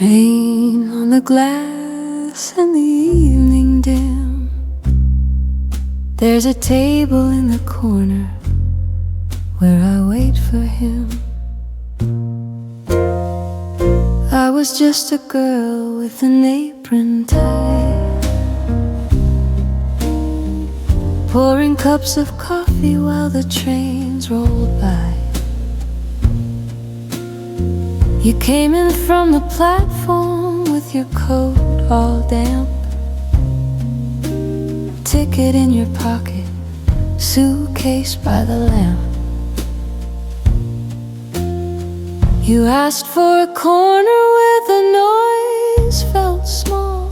Rain on the glass and the evening dim. There's a table in the corner where I wait for him. I was just a girl with an apron tied, pouring cups of coffee while the trains rolled by. You came in from the platform with your coat all damp, ticket in your pocket, suitcase by the lamp. You asked for a corner where the noise felt small,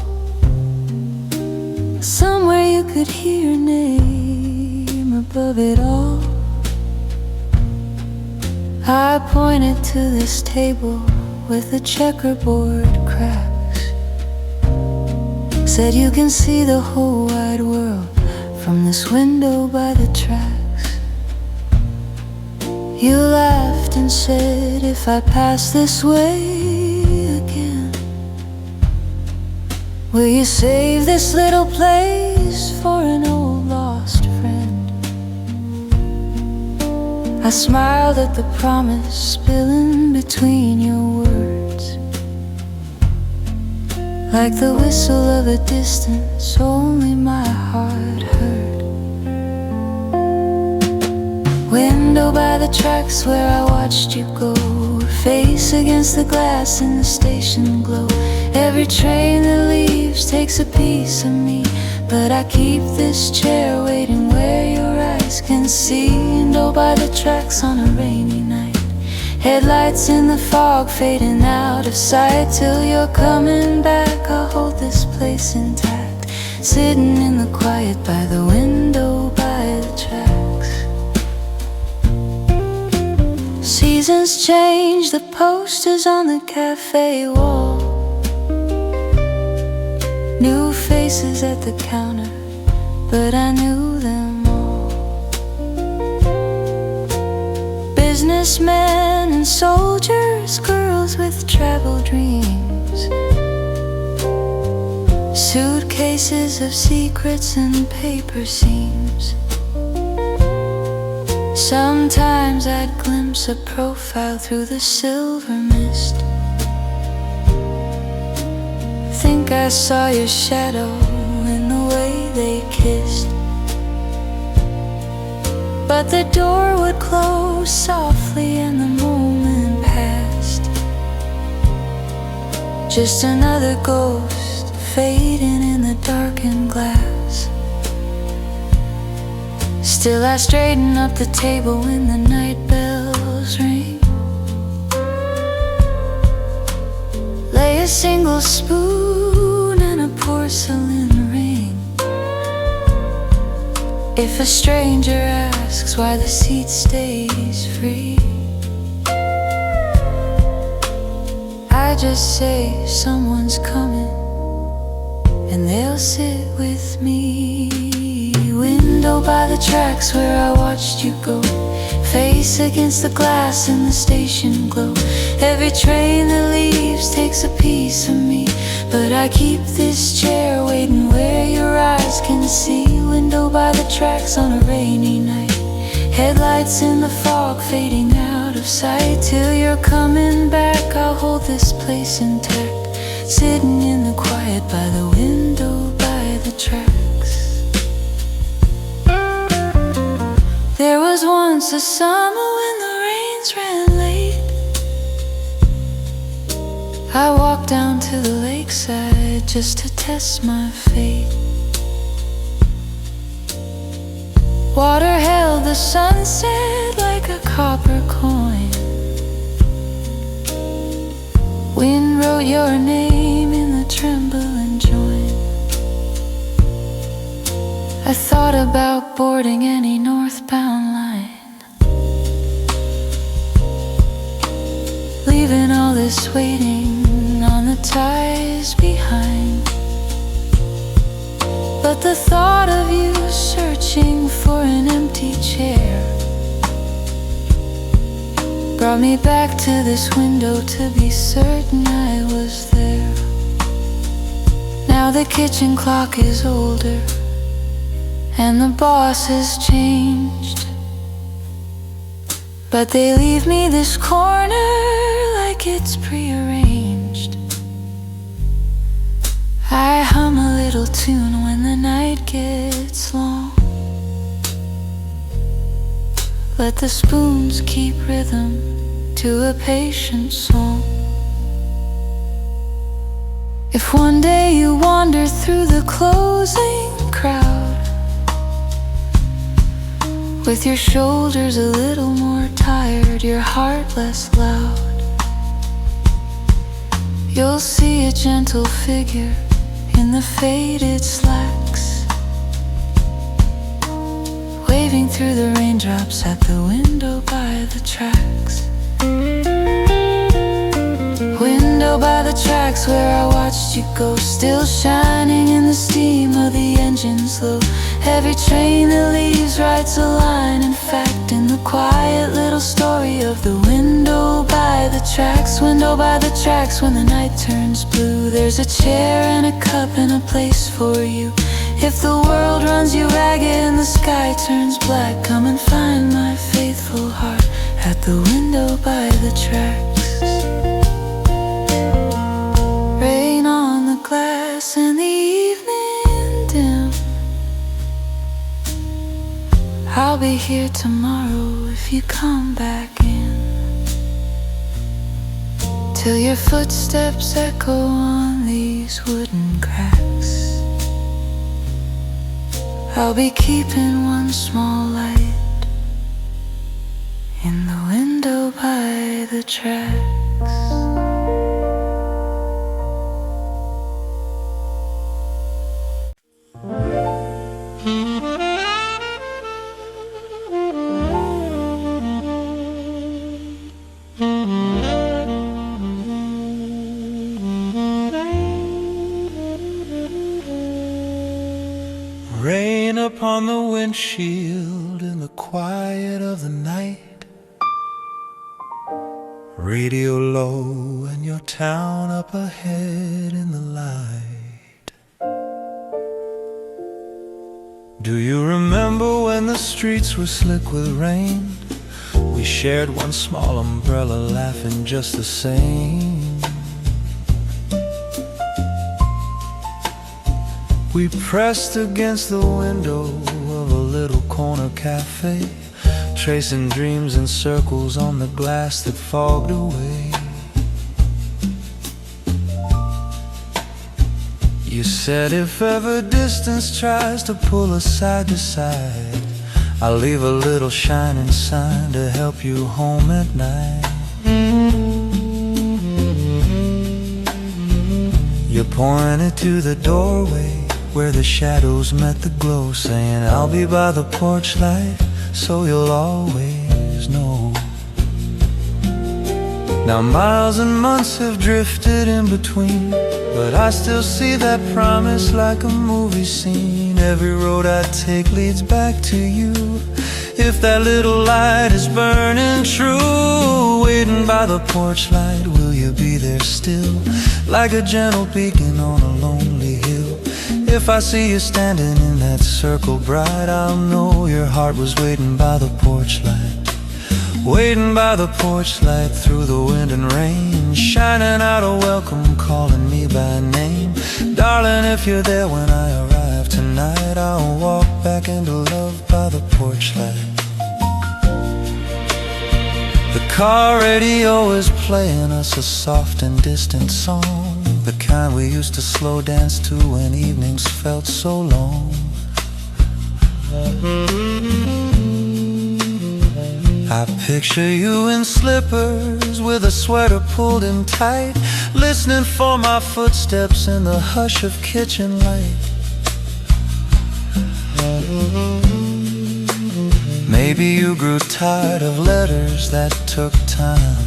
somewhere you could hear your name above it all. I pointed to this table with the checkerboard cracks, said you can see the whole wide world from this window by the tracks. You laughed and said if I pass this way again, will you save this little place for an old lost friend? I smiled at the promise spilling between your words, like the whistle of a distance only my heart heard. Window by the tracks where I watched you go, face against the glass in the station glow. Every train that leaves takes a piece of me, but I keep this chair waiting where your eyes can see. Window by the tracks on a rainy night, headlights in the fog fading out of sight. Till you're coming back, I'll hold this place intact, sitting in the quiet by the window by the tracks. Seasons change the posters on the cafe wall, new faces at the counter, but I knew them all. Businessmen and soldiers, girls with travel dreams, suitcases of secrets and paper seams. Sometimes I'd glimpse a profile through the silver mist, think I saw your shadow in the way they kissed. But the door would close softly and the moment passed, just another ghost fading in the darkened glass. Still I straighten up the table when the night bells ring, lay a single spoon and a porcelain ring. If a stranger asks why the seat stays free, I just say someone's coming and they'll sit with me. Window by the tracks where I watched you go, face against the glass in the station glow. Every train that leaves takes a piece of me, but I keep this chair waiting where your eyes can see. Window by the tracks on a rainy night, headlights in the fog fading out of sight. Till you're coming back, I'll hold this place intact, sitting in the quiet by the window by the tracks. There was once a summer when the rains ran late, I walked down to the lakeside just to test my fate. Water held the sunset like a copper coin, wind wrote your name in the trembling joint. I thought about boarding any northbound line, leaving all this waiting on the ties behind. But the thought of you searching for an empty chair brought me back to this window to be certain I was there. Now the kitchen clock is older and the boss has changed, but they leave me this corner like it's prearranged. I hum a little tune when the night gets long. Let the spoons keep rhythm to a patient song. If one day you wander through the closing crowd, with your shoulders a little more tired, your heart less loud, you'll see a gentle figure in the faded slacks, waving through the raindrops at the window by the tracks. Window by the tracks where I watched you go, still shining in the steam of the engine's low. Every train that leaves writes a line, in fact, in the quiet little story of the window by the tracks. Window by the tracks when the night turns blue, there's a chair and a cup and a place for you. If the world runs you ragged and the sky turns black, come and find my faithful heart at the window by the tracks. Rain on the glass and the evening dim, I'll be here tomorrow if you come back in, till your footsteps echo on these wooden cracks. I'll be keeping one small light in the window by the tracks. Rain upon the windshield in the quiet of the night, radio low and your town up ahead in the light. Do you remember when the streets were slick with rain? We shared one small umbrella, laughing just the same. We pressed against the window of a little corner cafe, tracing dreams in circles on the glass that fogged away. You said if ever distance tries to pull us side to side, I'll leave a little shining sign to help you home at night. You pointed to the doorway where the shadows met the glow, saying I'll be by the porch light so you'll always know. Now miles and months have drifted in between, but I still see that promise like a movie scene. Every road I take leads back to you. If that little light is burning true, waiting by the porch light, will you be there still, like a gentle beacon on a lonely hill? If I see you standing in that circle bright, I'll know your heart was waiting by the porch light. Waiting by the porch light through the wind and rain, shining out a welcome, calling me by name. Darling, if you're there when I arrive tonight, I'll walk back into love by the porch light. The car radio is playing us a soft and distant song, the kind we used to slow dance to when evenings felt so long. I picture you in slippers with a sweater pulled in tight, listening for my footsteps in the hush of kitchen light. Maybe you grew tired of letters that took time.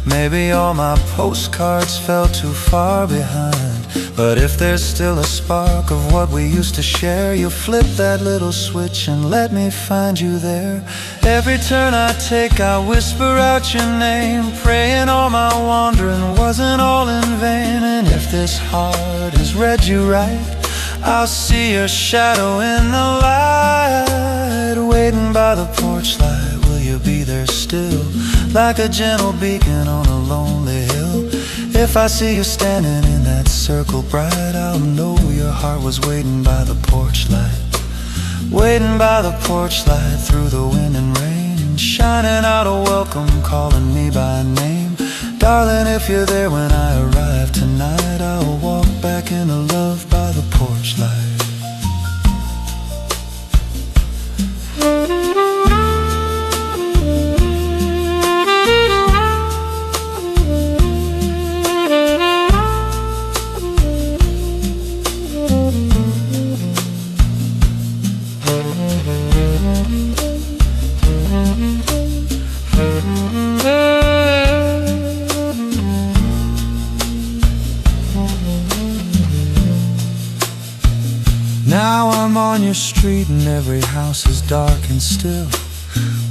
Maybe all my postcards fell too far behind. But if there's still a spark of what we used to share, you'll flip that little switch and let me find you there. Every turn I take, I whisper out your name, praying all my wandering wasn't all in vain. And if this heart has read you right, I'll see your shadow in the light, waiting by the porch light. Will you be there still, like a gentle beacon on a lonely hill? If I see you standing in that circle bright, I'll know your heart was waiting by the porch light, waiting by the porch light through the wind and rain, shining out a welcome, calling me by name. Darling, if you're there when I arrive tonight, I'll walk back into love by the porch light. Now I'm on your street and every house is dark and still.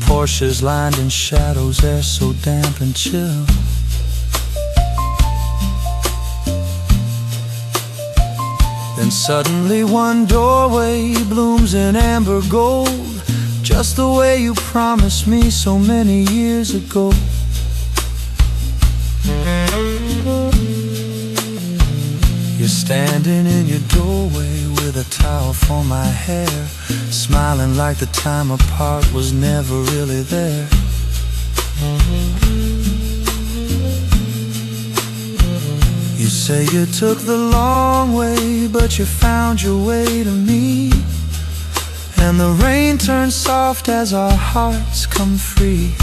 Porsches lined in shadows, air so damp and chill. Then suddenly one doorway blooms in amber gold, just the way you promised me so many years ago. You're standing in your doorway with a towel for my hair, smiling like the time apart was never really there. You say you took the long way, but you found your way to me, and the rain turns soft as our hearts come free.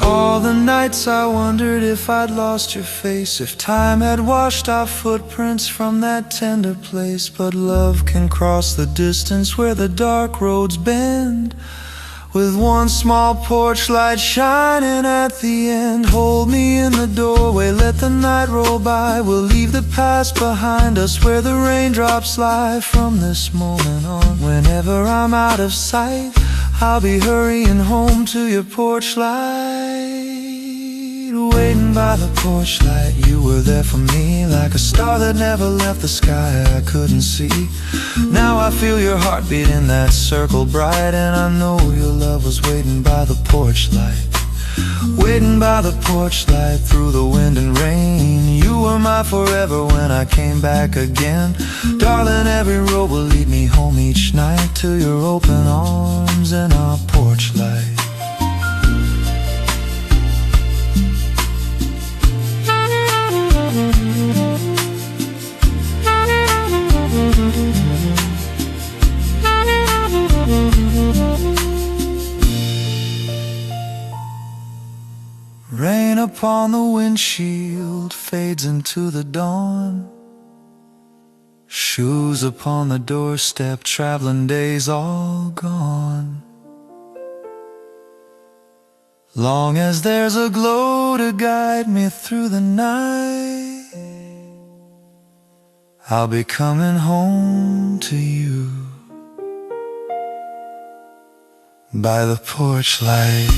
All the nights I wondered if I'd lost your face, if time had washed our footprints from that tender place. But love can cross the distance where the dark roads bend, with one small porch light shining at the end. Hold me in the doorway, let the night roll by. We'll leave the past behind us where the raindrops lie. From this moment on, whenever I'm out of sight, I'll be hurrying home to your porch light, waiting by the porch light. You were there for me, like a star that never left the sky I couldn't see. Now I feel your heartbeat in that circle bright, and I know your love was waiting by the porch light, waiting by the porch light through the wind and rain. You were my forever when I came back again. Darling, every road will lead me home each night to your open arms and our porch light. Rain upon the windshield fades into the dawn. Shoes upon the doorstep, traveling days all gone. Long as there's a glow to guide me through the night, I'll be coming home to you by the porch light.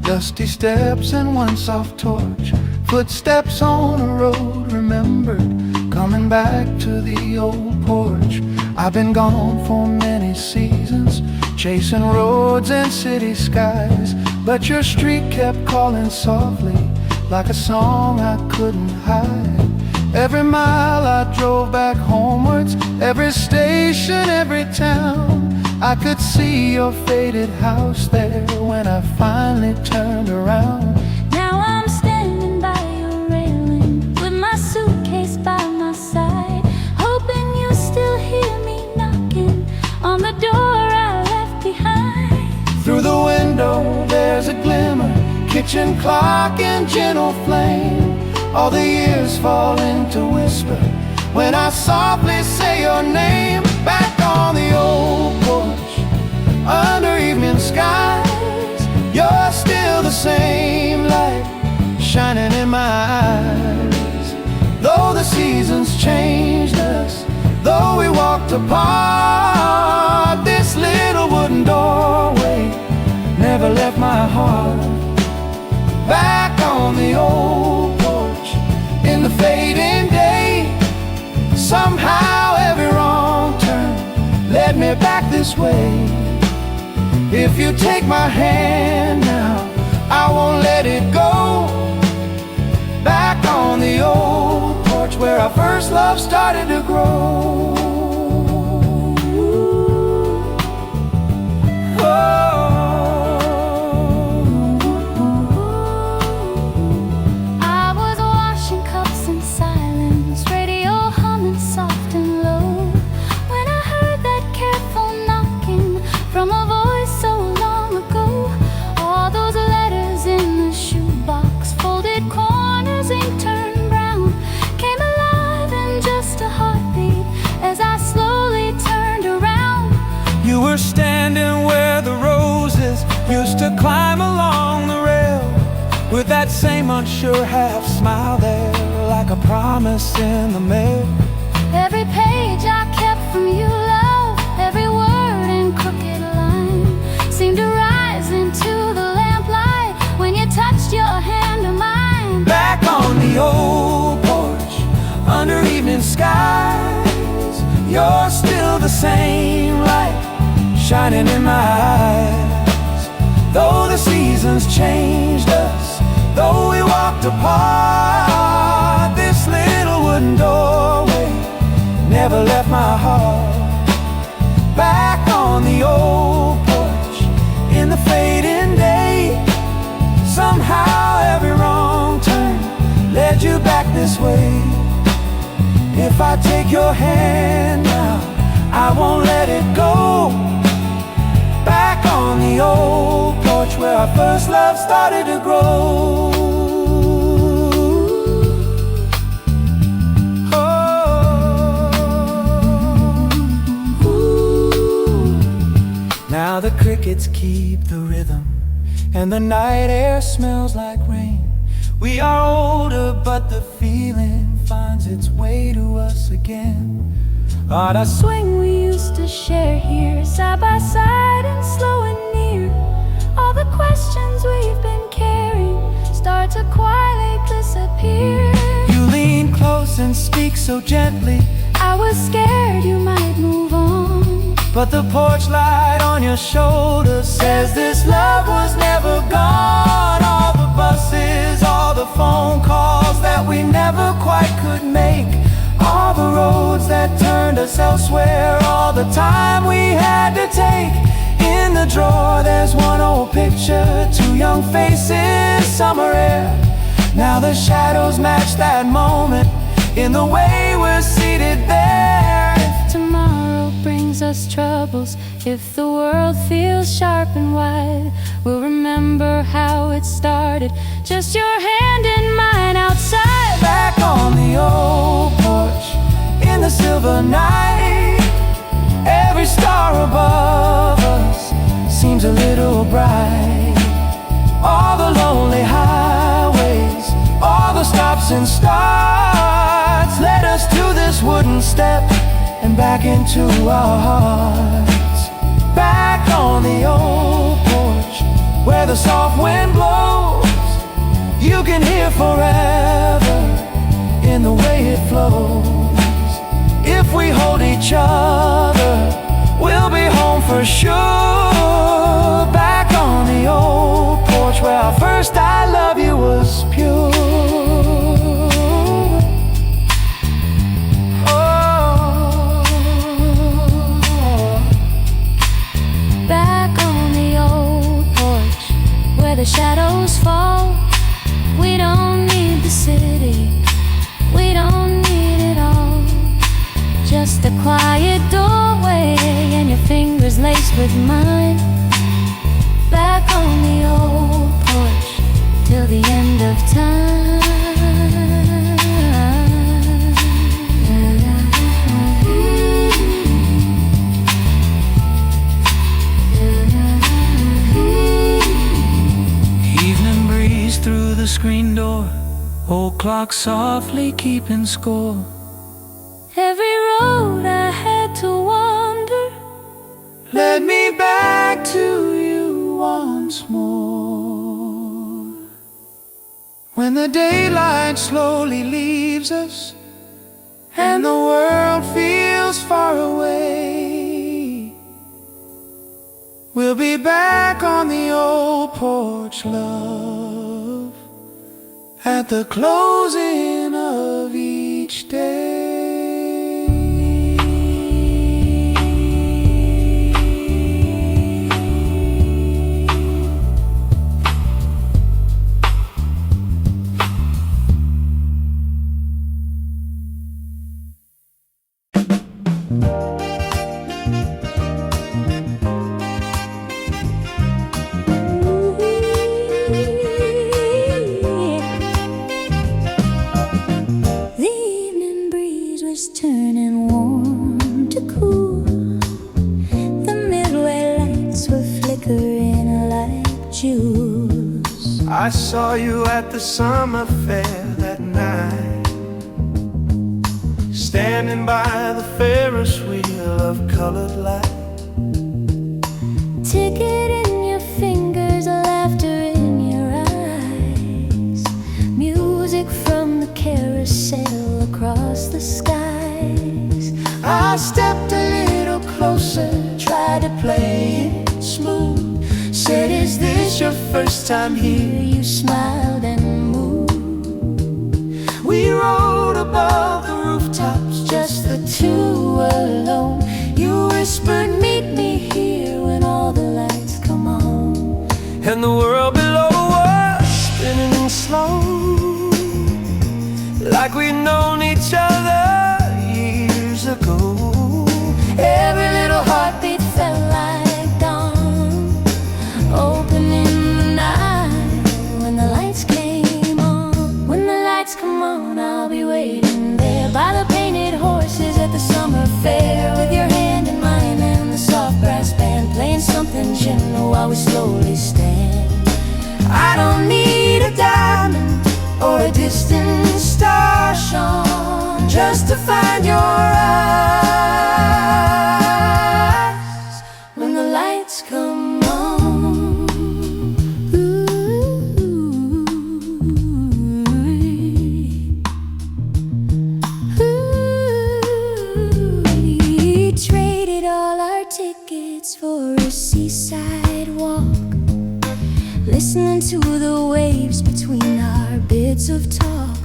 Dusty steps and one soft torch, footsteps on a road remembered, coming back to the old porch. I've been gone for many seasons, chasing roads and city skies, but your street kept calling softly, like a song I couldn't hide. Every mile I drove back homewards, every station, every town, I could see your faded house there when I finally turned around. Now I'm standing by your railing with my suitcase by my side, hoping you still hear me knocking on the door I left behind. Through the window there's a glimmer, kitchen clock and gentle flame. All the years fall into whisper when I softly say your name. Back on the old porch, under evening skies, you're still the same light shining in my eyes. Though the seasons changed us, though we walked apart, this little wooden doorway never left my heart. Back on the old porch, in the fading day, somehow every wrong turn led me back this way. If you take my hand now, I won't let it go. Back on the old porch where our first love started to grow. You were standing where the roses used to climb along the rail, with that same unsure half smile there, like a promise in the mail. Every page I kept from you, love, every word and crooked line seemed to rise into the lamplight when you touched your hand to mine. Back on the old porch, under evening skies, you're still the same light shining in my eyes. Though the seasons changed us, though we walked apart, this little wooden doorway never left my heart. Back on the old porch, in the fading day, somehow every wrong turn led you back this way. If I take your hand now, I won't let it go. Back on the old porch where our first love started to grow. Now the crickets keep the rhythm, and the night air smells like rain. We are older, but the feeling finds its way to us again. On a swing we used to share here, side by side and slow and near, all the questions we've been carrying start to quietly disappear. You lean close and speak so gently, I was scared you might move on, but the porch light on your shoulder says this love was never gone. All the buses, all the phone calls that we never quite could make, all the roads that turned us elsewhere, all the time we had to take. In the drawer there's one old picture, two young faces, summer air. Now the shadows match that moment in the way we're seated there. If tomorrow brings us troubles, if the world feels sharp and wide, we'll remember how it started, just your hand in mine outside. Back on the old porch, in the silver night, every star above us seems a little bright. All the lonely highways, all the stops and starts led us to this wooden step and back into our hearts. Back on the old porch, where the soft wind blows, you can hear forever in the way it flows. If we hold each other, we'll be home for sure. Back on the old porch where our first I love you was pure. of time. Evening breeze through the screen door, old clock softly keeping score. Every road I had to wander Led me back to you once more. When the daylight slowly leaves us and the world feels far away, we'll be back on the old porch, love, at the closing of each day. Turning warm to cool. The midway lights were flickering like jewels. I saw you at the summer fair that night, standing by the Ferris wheel of colored light. Ticket in your fingers, laughter in your eyes, music from the carousel across the skies. I stepped a little closer, tried to play it smooth. Said, is this your first time here? You smiled and moved. We rode above the rooftops, Just the two alone. You whispered, meet me here when all the lights come on. and the world below was spinning slow, like we'd known each other years ago. Every little heartbeat felt like dawn, opening the night. When the lights came on, when the lights come on, I'll be waiting there by the painted horses at the summer fair, with your hand in mine and the soft brass band playing something gentle while we slowly stand. I don't need a diamond Or a distant star shone, just to find your eyes when the lights come on. We traded all our tickets for a seaside walk, listening to the waves between our bits of talk.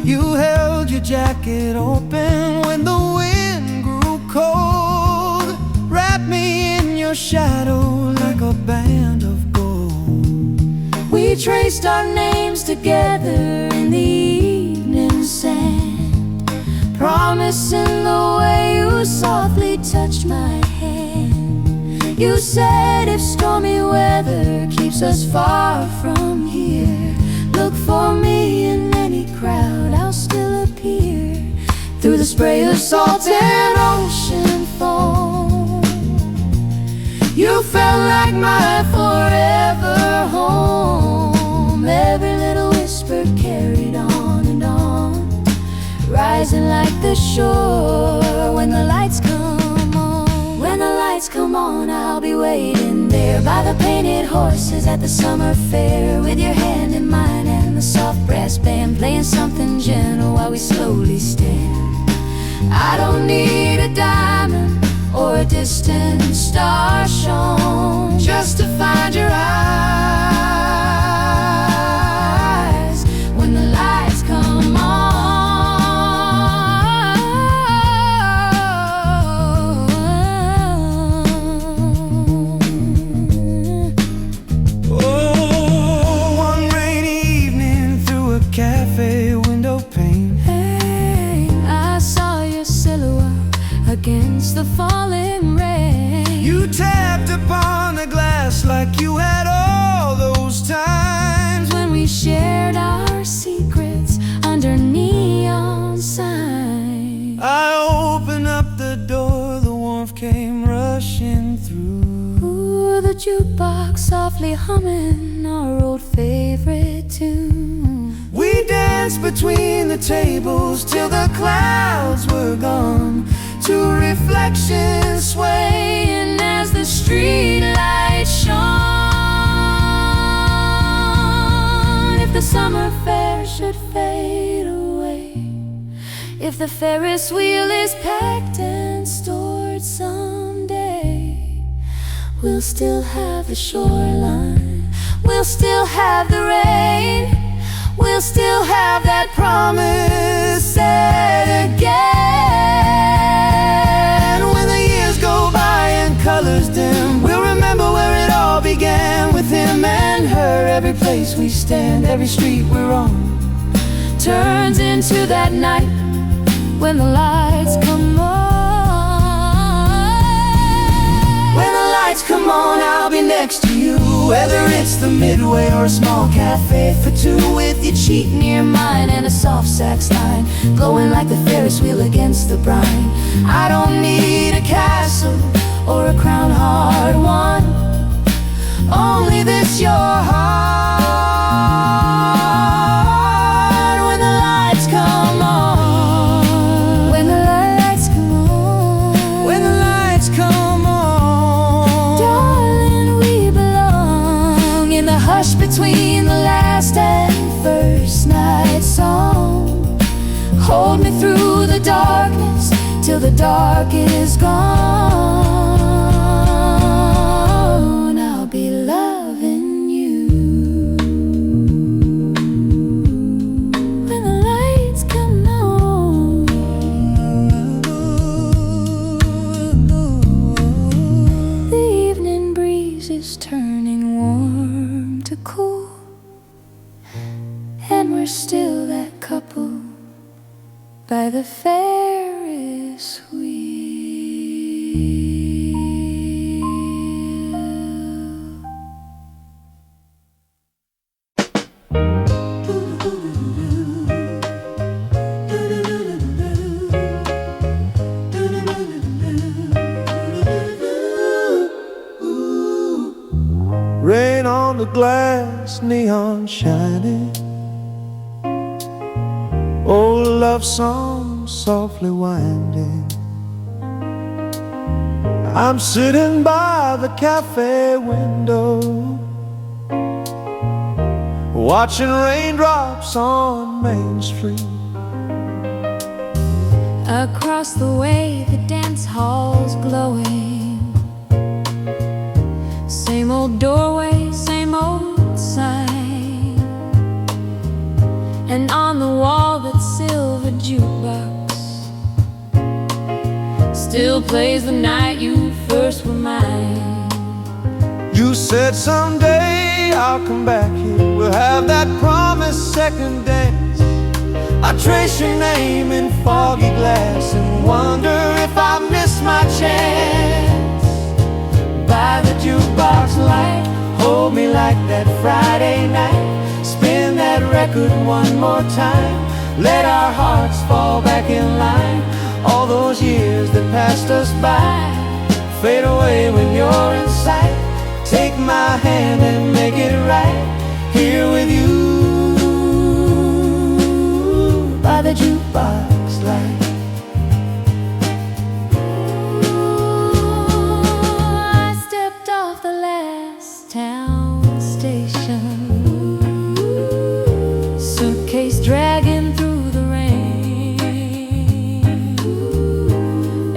You held your jacket open when the wind grew cold, wrapped me in your shadow like a band of gold. We traced our names together in the evening sand, promising the way you softly touched my hand. You said if stormy weather keeps us far from here, look for me in any crowd, I'll still appear. Through the spray of salt and ocean foam, you felt like my forever home. Every little whisper carried on and on, rising like the shore. When the lights come on, when the lights come on, I'll be waiting there by the painted horses at the summer fair, with your hand in mine and the soft brass band playing something gentle while we slowly stand. I don't need a diamond or a distant star shone, just to find your eyes when the lights come on. Cafe window pane, Hey, I saw your silhouette against the falling rain. you tapped upon the glass like you had softly humming our old favorite tune. We danced between the tables till the clouds were gone, two reflections Swaying as the street lights shone. If the summer fair should fade away, if the Ferris wheel is packed and stored someday, we'll still have the shoreline, we'll still have the rain, we'll still have that promise said again. When the years go by and colors dim, we'll remember where it all began, with him and her. Every place we stand, every street we're on, turns into that night when the lights come on. When the lights come on, I'll be next to you, whether it's the Midway or a small cafe for two, with your cheek near mine and a soft sax line glowing like the Ferris wheel against the brine. I don't need a castle or a crown hard won, only this your heart. When the lights come on, when the lights come on, when the lights come on, darling, we belong in the hush between the last and first night song. Hold me through the darkness till the dark is gone. I'll be loving you when the lights come on. The evening breeze is turning warm to cool, and we're still that couple by the Ferris wheel. Rain on the glass, neon shining, old love song softly winding. I'm sitting by the cafe window, watching raindrops on Main Street. Across the way, the dance hall's glowing. Same old doorway, same old sign, and on the wall that silver jukebox still plays the night you first were mine. You said someday I'll come back here, we'll have that promised second dance. I trace your name in foggy glass and wonder if I miss my chance. By the jukebox light, hold me like that Friday night, spin that record one more time, let our hearts fall back in line. All those years that passed us by fade away when you're in sight. Take my hand and make it right here with you by the jukebox light. I stepped off the last town station, suitcase dragging through the rain.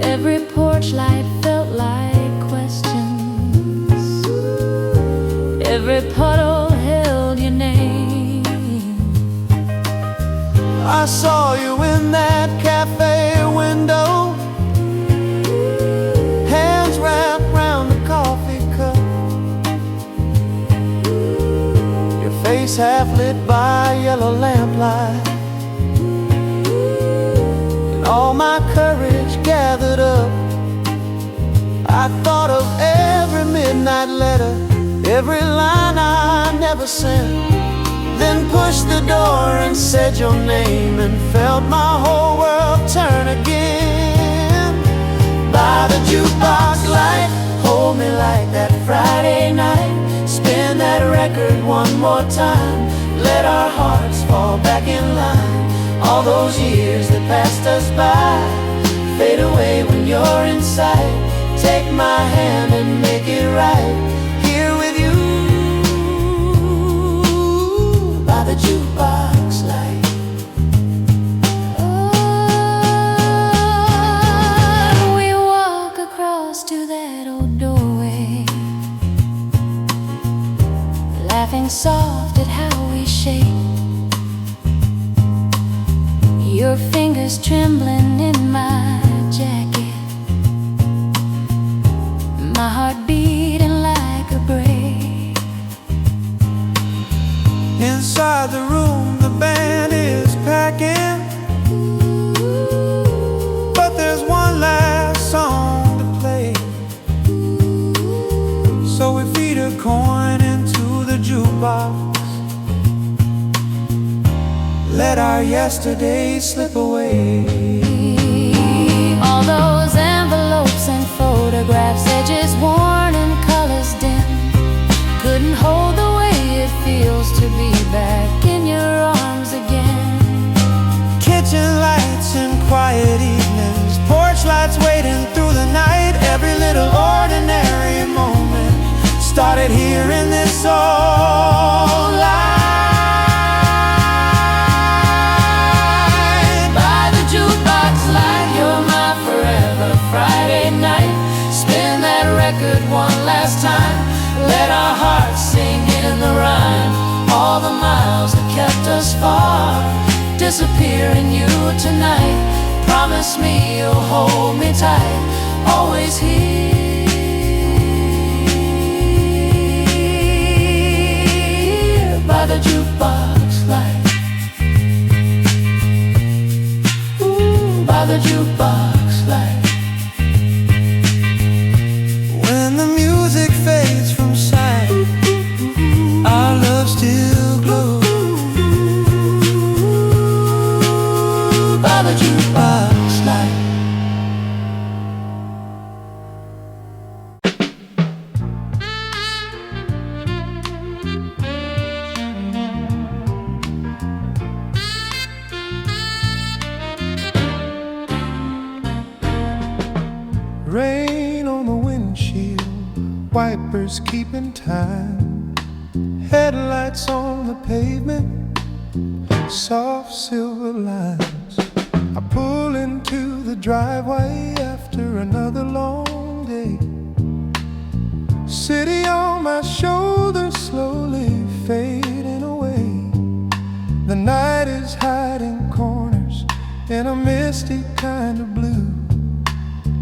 Every porch light felt like questions, every puddle held your name. I saw you in that cafe window, hands wrapped round the coffee cup, your face half lit by yellow lamplight, and all my courage gathered up. I thought of every midnight letter, every line I never sent, then pushed the door and said your name, and felt my whole world turn again. By the jukebox light, hold me like that Friday night, spin Spin that record one more time. Let our hearts fall back in line. All those years that passed us by fade away when you're in sight. Take my hand and make it right. Here with you by the jukebox light. Oh, we walk across to that old doorway, laughing soft at how we shake. Your fingers trembling in my jacket, my heart beating like a break. Inside the room the band is packing, but there's one last song to play. So we feed a coin into the jukebox. Let our yesterdays slip away. All those envelopes and photographs, edges worn and colors dim, couldn't hold the way it feels to be back in your arms again. Kitchen lights and quiet evenings, porch lights waiting through the night. Every little ordinary moment started here in this old life. Friday night, spin that record one last time. Let our hearts sing in the rhyme. All the miles that kept us far disappear in you tonight. Promise me you'll hold me tight, always here by the jukebox light. Ooh, by the jukebox light. When the music fades from sight, our love still glows by the jukebox light. Rain on the windshield, wipers keeping time, headlights on the pavement, soft silver lines. I pull into the driveway after another long day. City on my shoulders slowly fading away. The night is hiding corners in a misty kind of blue,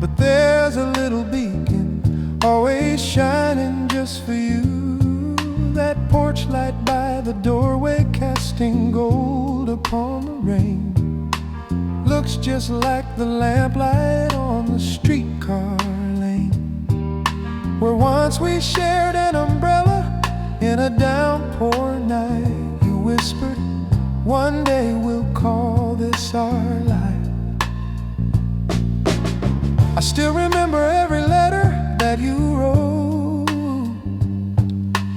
but there's a little beacon always shining just for you. That porch light by the doorway casting gold upon the rain looks just like the lamplight on the streetcar lane, where once we shared an umbrella in a downpour night. You whispered, one day we'll call this our life. I still remember every letter that you wrote,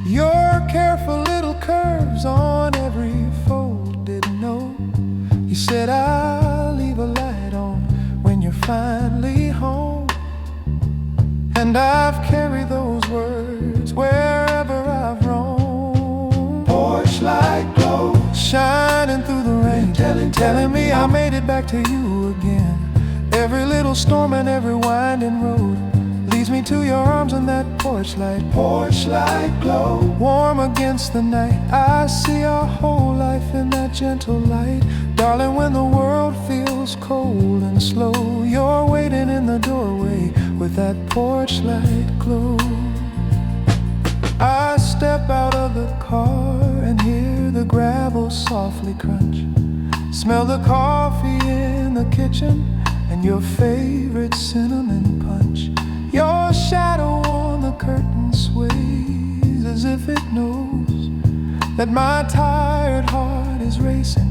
your careful little curves on every folded note. You said, I'll leave a light on when you're finally home. And I've carried those words wherever I've roamed. Porch light glow, shining through the rain, telling me I made it back to you again. Every little storm and every winding road leads me to your arms and that porch light glow, warm against the night. I see our whole life in that gentle light. Darling, when the world feels cold and slow, you're waiting in the doorway with that porch light glow. I step out of the car and hear the gravel softly crunch, smell the coffee in the kitchen and your favorite cinnamon punch. Your shadow on the curtain sways as if it knows that my tired heart is racing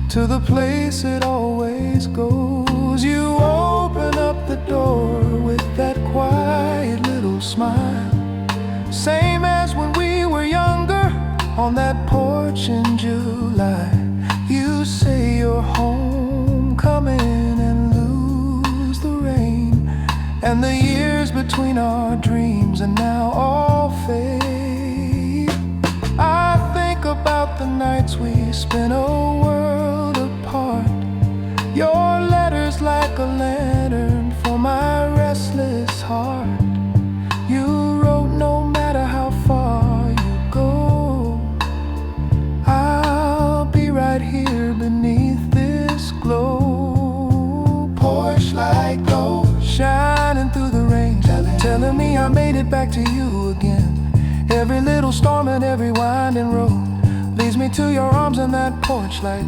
to the place it always goes. You open up the door with that quiet little smile, same as when we were young porch in July. You say you're home, coming and lose the rain, and the years between our dreams are now all fade. I think about the nights we spent a world apart. Your letters like a lantern for my restless heart. You wrote no matter how far you go, I'll be right here beneath this glow. Porch light glow, shining through the rain, telling me I made it back to you again. Every little storm and every winding road leads me to your arms and that porch light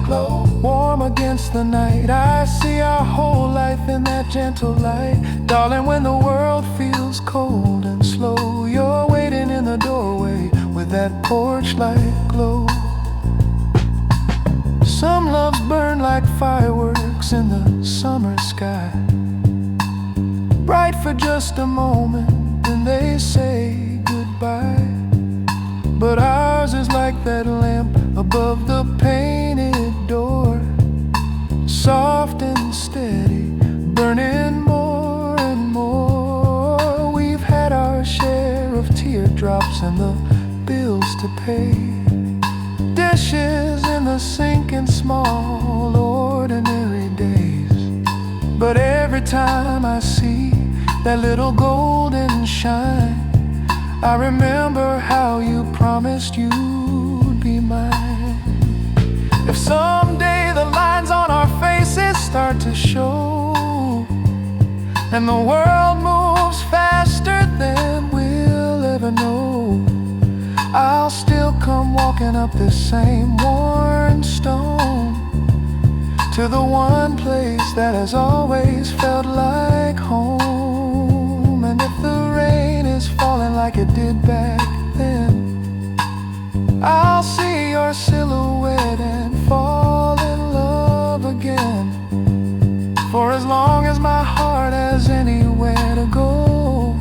glow. Warm against the night, I see our whole life in that gentle light. Darling, when the world feels cold and slow, you're waiting in the doorway with that porch light glow. Some loves burn like fireworks in the summer sky, bright for just a moment, then they say goodbye. But ours is like that lamp above the painted door, soft and steady, burning more and more. We've had our share of teardrops and the bills to pay, dishes in the sink in small ordinary days. But every time I see that little golden shine, I remember how you promised you'd be mine. If someday the lines on our faces start to show, and the world moves faster than we'll ever know, I'll still come walking up this same worn stone, to the one place that has always felt like home. And if the rain is falling like it did back then, I'll see your silhouette and fall in love again. For as long as my heart has anywhere to go,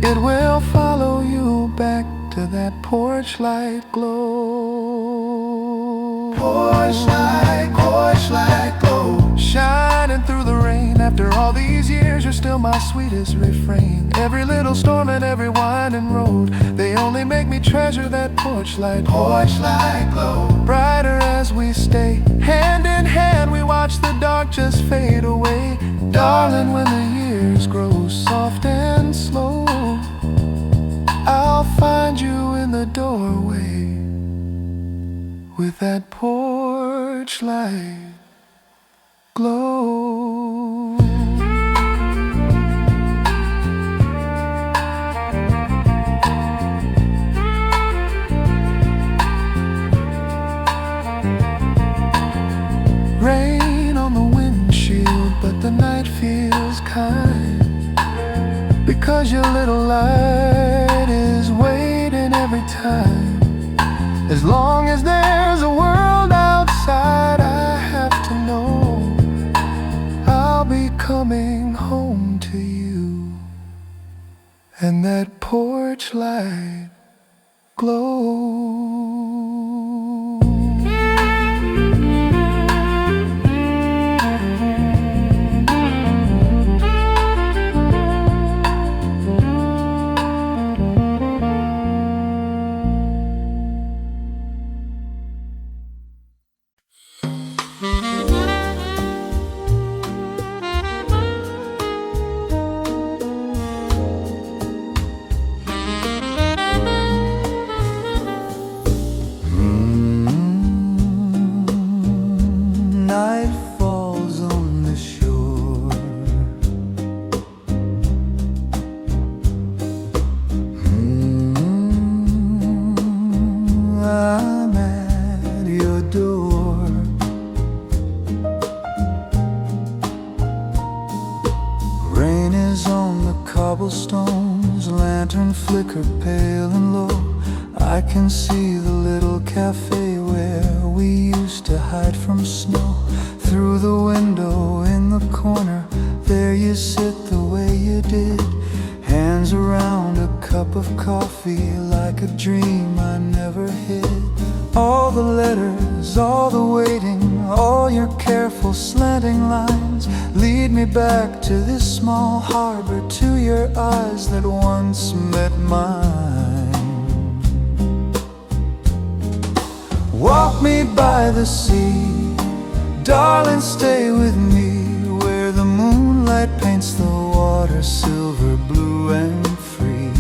it will follow you back to that porch light glow. Porch light glow, shining through the rain. After all these years, you're still my sweetest refrain. Every little storm and every winding road, they only make me treasure that porch light glow. Brighter as we stay, hand in hand, we watch the dark just fade away. Darling, when the years grow soft and slow, I'll find you in the doorway with that porch light glow. Rain on the windshield, but the night feels kind, because your little light is waiting every time. As long as there's a world outside, I have to know I'll be coming home to you, and that porch light glow. Night falls on the shore. I'm at your door. Rain is on the cobblestones, lantern flicker pale and low. I can see the little cafe where we used to hide from snow. Through the window in the corner, there you sit the way you did, hands around a cup of coffee like a dream I never All the letters, all the waiting, all your careful slanting lines lead me back to this small harbor, to your eyes that once met mine. Walk me by the sea, darling, stay with me, where the moonlight paints the water silver, blue and free.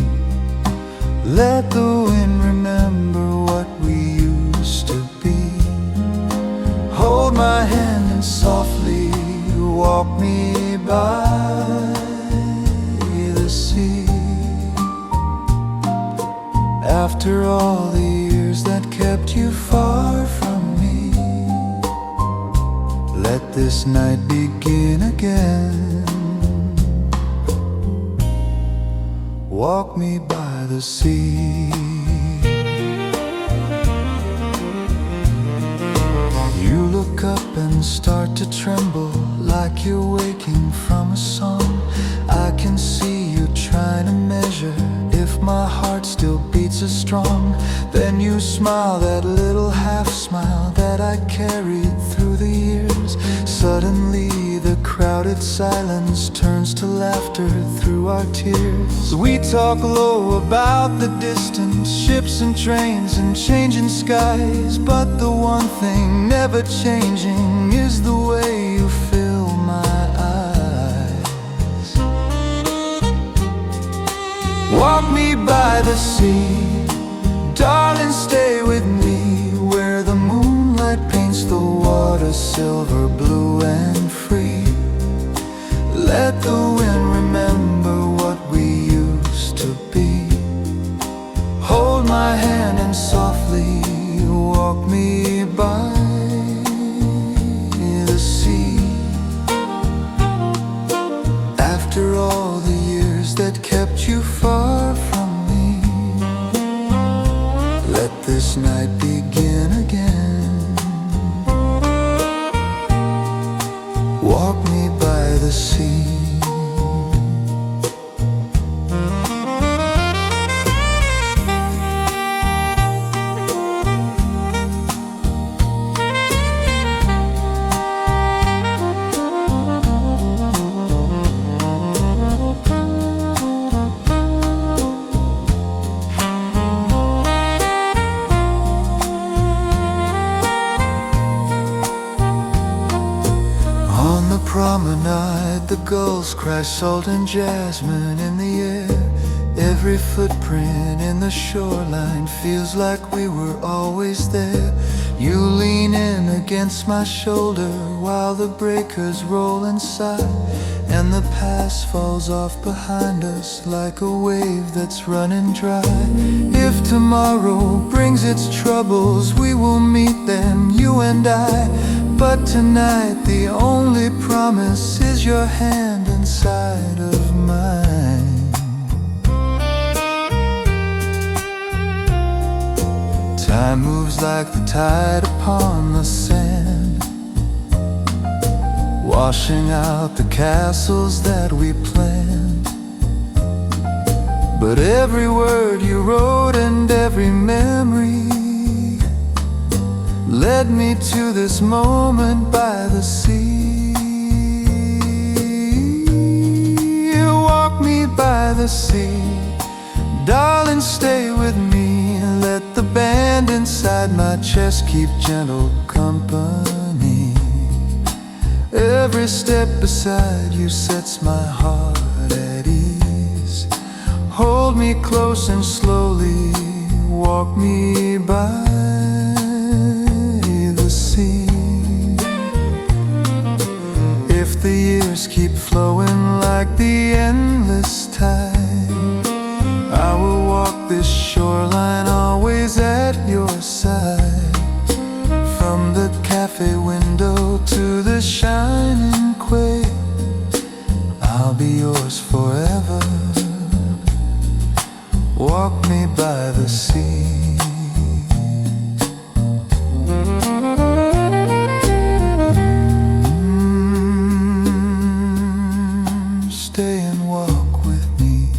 Let the wind remember what we used to be. Hold my hand and softly walk me by the sea. After all the years that kept you far from me, let this night begin again. Walk me by the sea. You look up and start to tremble like you're waking from a song. I can see you trying to measure if my heart still beats as strong. Then you smile, that little half smile that I carried through the years. Suddenly the crowded silence turns to laughter through our tears. We talk low about the distance, ships and trains and changing skies, but the one thing never changing is the way you fill my eyes. Walk me by the sea, darling, stay with me, where the moonlight paints the water silver, blue and free. Let the wind remember what we used to be. Hold my hand and softly walk me by the sea. After all the years that kept you far from me, let this night begin again. Walk me by the sea. Promenade, the gulls cry salt and jasmine in the air. Every footprint in the shoreline feels like we were always there. You lean in against my shoulder while the breakers roll inside, and the past falls off behind us like a wave that's running dry. If tomorrow brings its troubles, we will meet them, you and I. But tonight the only promise is your hand inside of mine. Time moves like the tide upon the sand, washing out the castles that we planned. But every word you wrote and every memory led me to this moment by the sea. Walk me by the sea, darling, stay with me. Let the band inside my chest keep gentle company. Every step beside you sets my heart at ease. Hold me close and slowly walk me by the sea. If the years keep flowing like the endless tide, I will walk this shoreline always at your side. From the cafe window to the shining quay, I'll be yours forever. Walk me by the sea. Stay and walk with me.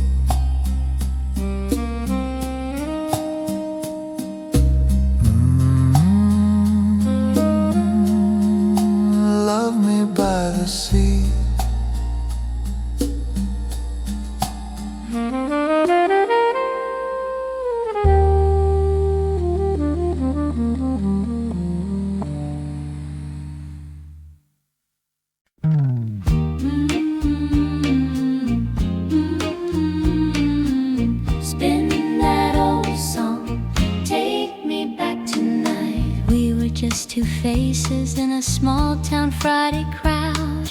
just two faces in a small town Friday crowd.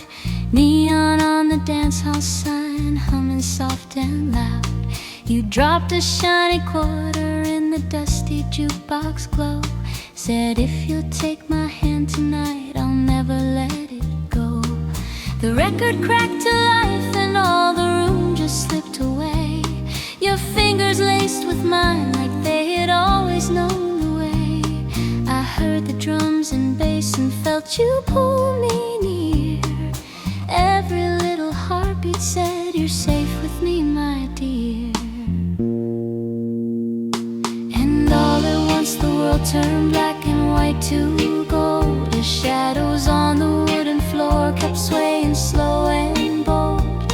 Neon on the dance hall sign, humming soft and loud. You dropped a shiny quarter in the dusty jukebox glow. Said if you'll take my hand tonight, I'll never let it go. The record cracked to life and all the room just slipped away. Your fingers laced with mine like they had always known the way. I heard the drums and bass and felt you pull me near. Every little heartbeat said you're safe with me, my dear. And all at once the world turned black and white to gold, as shadows on the wooden floor kept swaying slow and bold.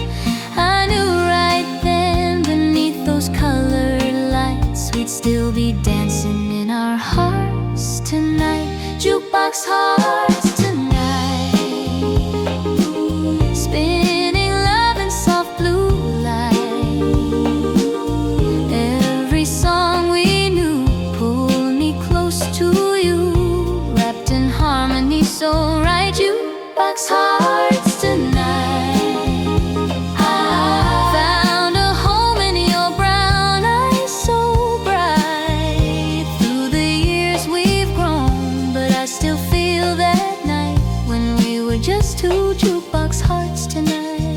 I knew right then beneath those colored lights we'd still be dancing in our hearts tonight. Jukebox hearts tonight, spinning love in soft blue light. Every song we knew pulled me close to you, wrapped in harmony so right. Jukebox hearts tonight. Just two jukebox hearts tonight.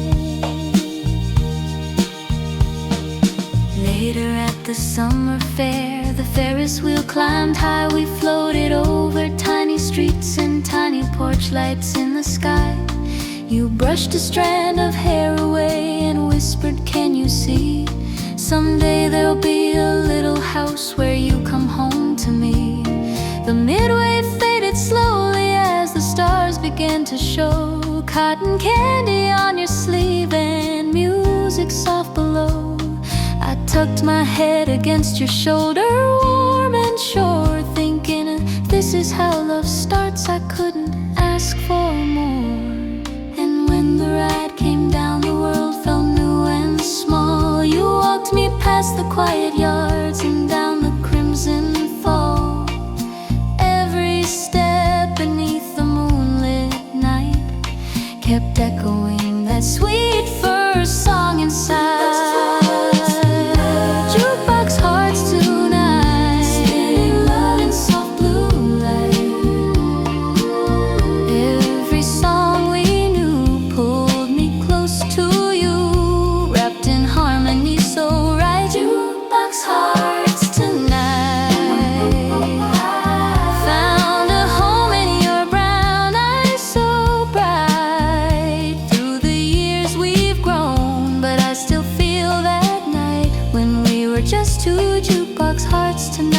Later at the summer fair, the Ferris wheel climbed high. We floated over tiny streets and tiny porch lights in the sky. You brushed a strand of hair away and whispered, can you see? Someday there'll be a little house where you come home to me. The midway faded slowly as the stars began to show. Cotton candy on your sleeve and music soft below. I tucked my head against your shoulder, warm and sure, thinking this is how love starts. I couldn't ask for more. And when the ride came down, the world felt new and small. You walked me past the quiet yards and down the crimson fall. Every step beneath the moonlit night kept echoing that sweet first song inside. Jukebox hearts tonight, spinning love in soft blue light. Every song we knew pulled me close to you, wrapped in harmony so right. Jukebox hearts tonight. Just two jukebox hearts tonight.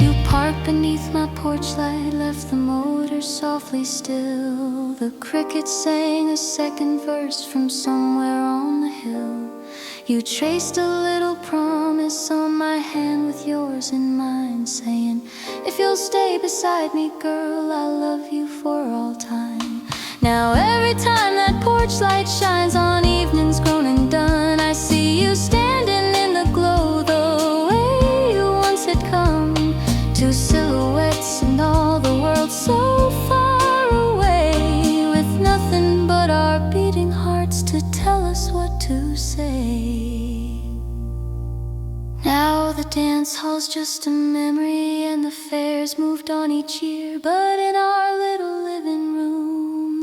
You parked beneath my porch light, left the motor softly still. The crickets sang a second verse from somewhere on the hill. You traced a little promise on my hand with yours in mine, saying, if you'll stay beside me, girl, I'll love you for all time. Now every time that porch light shines on evenings grown and done, I see you standing in the glow the way you once had come. Two silhouettes and all the world so far away, with nothing but our beating hearts to tell us what to say. Now the dance hall's just a memory and the fair's moved on each year, but in our little living room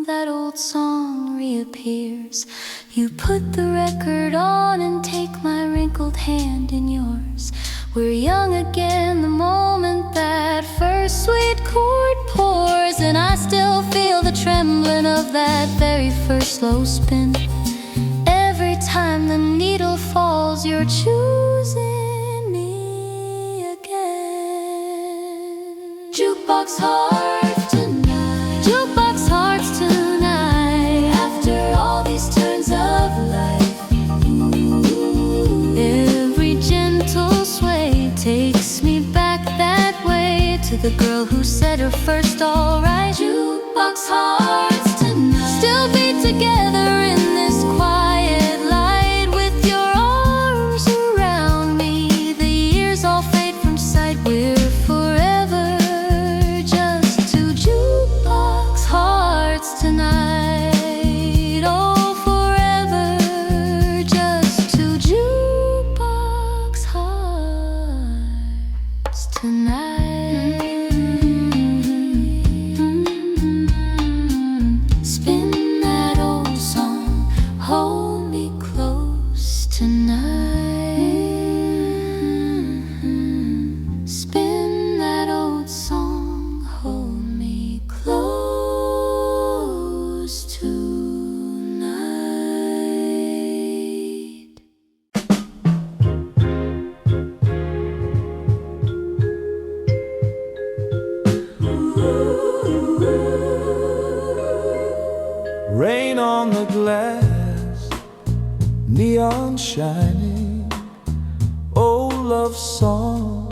that old song reappears. You put the record on and take my wrinkled hand in yours. We're young again the moment that first sweet chord pours, and I still feel the trembling of that very first slow spin. Every time the needle falls, you're choosing me again. Jukebox hearts tonight, jukebox hearts tonight. After all these turns of life, every gentle sway takes me back that way to the girl who said her first all right. Jukebox hearts tonight, still be together in this quiet light, with your arms around me. The years all fade from sight, tonight. Spin that old song, hold me close tonight. Spin that old song, hold me close tonight. Rain on the glass, neon shining, old love song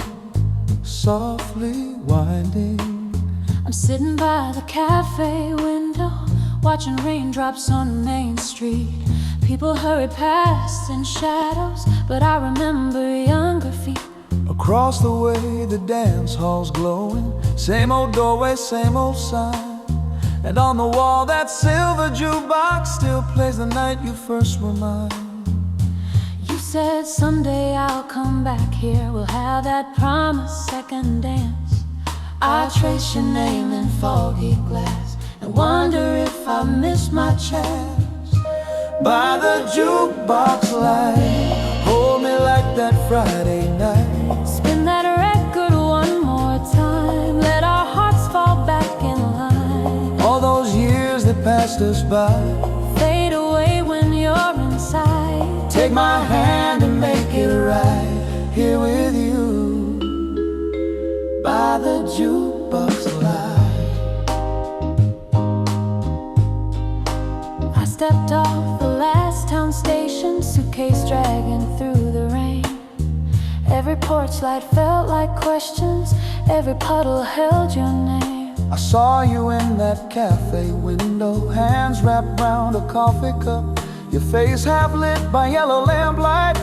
softly winding. I'm sitting by the cafe window, watching raindrops on Main Street. People hurry past in shadows, but I remember younger feet. Across the way the dance hall's glowing, same old doorway, same old sign. And on the wall that silver jukebox still plays the night you first were mine. You said someday I'll come back here, we'll have that promised second dance. I trace your name in foggy glass and wonder if I missed my chance. By the jukebox light, hold me like that Friday night. Spin that record one more time, let our hearts fall back in line. All those years that passed us by Fade away when you're inside. take my hand and make it right here with you by the jukebox light. I stepped off the last town station, suitcase dragging through the rain. Every porch light felt like questions, every puddle held your name. I saw you in that cafe window, hands wrapped round a coffee cup, your face half lit by yellow lamplight,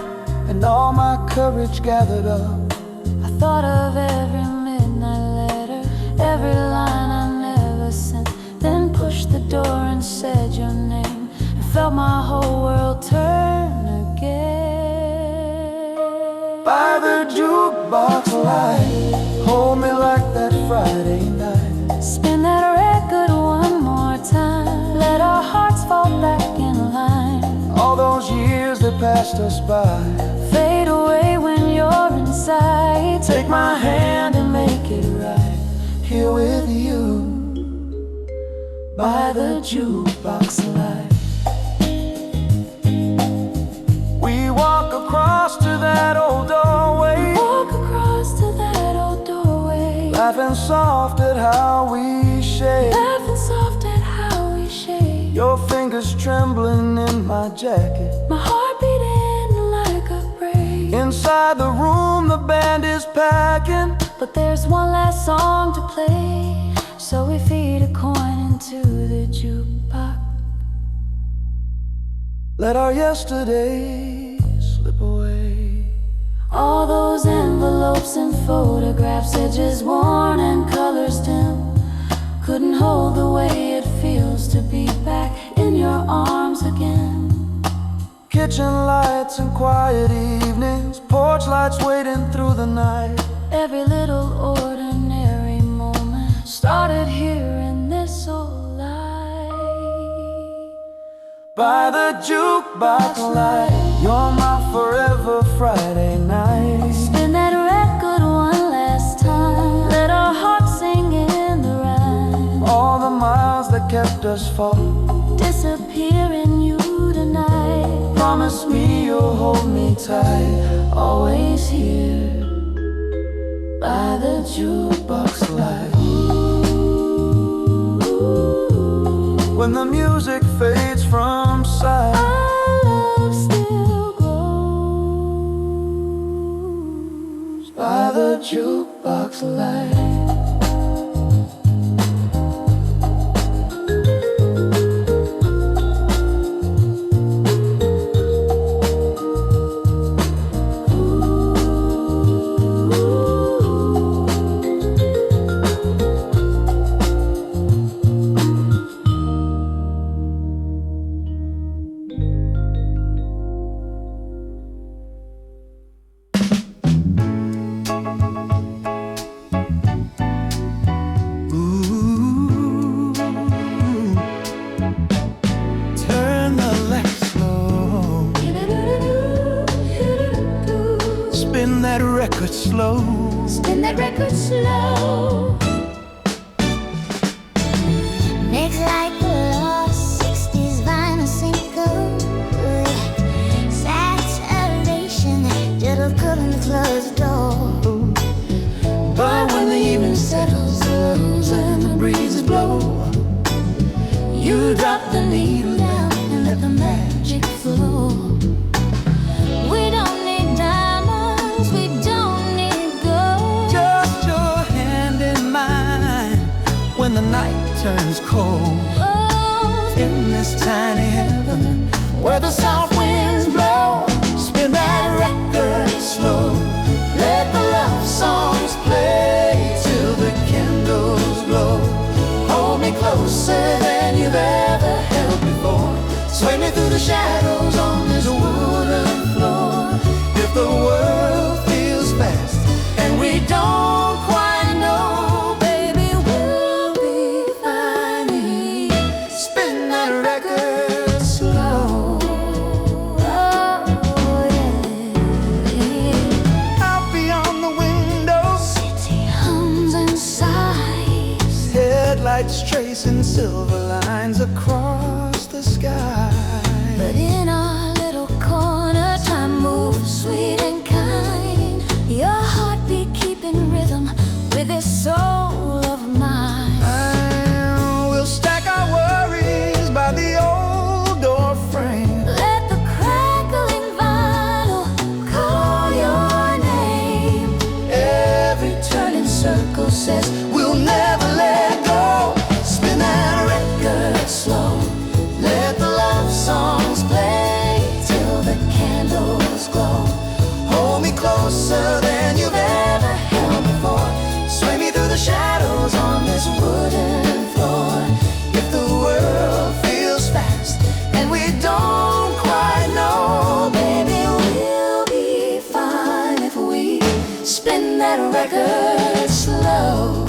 and all my courage gathered up. I thought of every midnight letter, every line I never sent, then pushed the door and said your name, and felt my whole world turn again. By the jukebox light, hold me like that Friday night. Spin that record one more time, let our hearts fall back in line. All those years that passed us by Fade away when you're inside. take my hand and make it right here with you by the jukebox light. We walk across to that old doorway, Walk across to that old doorway, laughing soft at how we shake. laughing soft at how we shake. Your fingers trembling in my jacket. My heart beating like a break. Inside the room the band is packing, But there's one last song to play, so we feed a coin into the jukebox. let our yesterdays slip away. All those envelopes and photographs, edges worn and colors dim, couldn't hold the way it feels to be back in your arms again. Kitchen lights and quiet evenings, porch lights waiting through the night. Every little ordinary moment started here in this old life. By the jukebox light, you're my forever Friday night. Spin that record one last time, let our hearts sing in the rhyme. All the miles that kept us falling, Disappear in you tonight. promise me you'll hold me tight, Always here by the jukebox light. When the music fades from sight, our love still glows by the jukebox light. slow. Spin that record slow. Makes like the lost 60s vinyl single. Saturation, just couldn't close the door. But when the evening settles, the rose and the breezes blow, you drop the needle down and let the magic flow. We don't need diamonds, we don't need gold. Just your hand in mine when the night turns cold. Oh, In this tiny heaven where the soft winds blow, spin that record slow. Let the love songs play till the candles glow. hold me closer than you've ever held before. Sway me through the shadows on this wooden floor. If the world feels fast And we don't quite know, baby, we'll be fine. Spin that record slow. Oh, yeah. out beyond the windows, City hums and sighs. headlights tracing silver lines across the sky. But in our little corner, time moves sweet and kind. Your heartbeat keeping rhythm with this soul of mine. We'll stack our worries by the old door frame. Let the crackling vinyl call your name. Every turning circle says we'll never let go. Spin that record slow. Let the love songs play till the candles glow. Hold me closer than you've ever held before. Sway me through the shadows on this wooden floor. If the world feels fast And we don't quite know, baby, we'll be fine if we spin that record slow.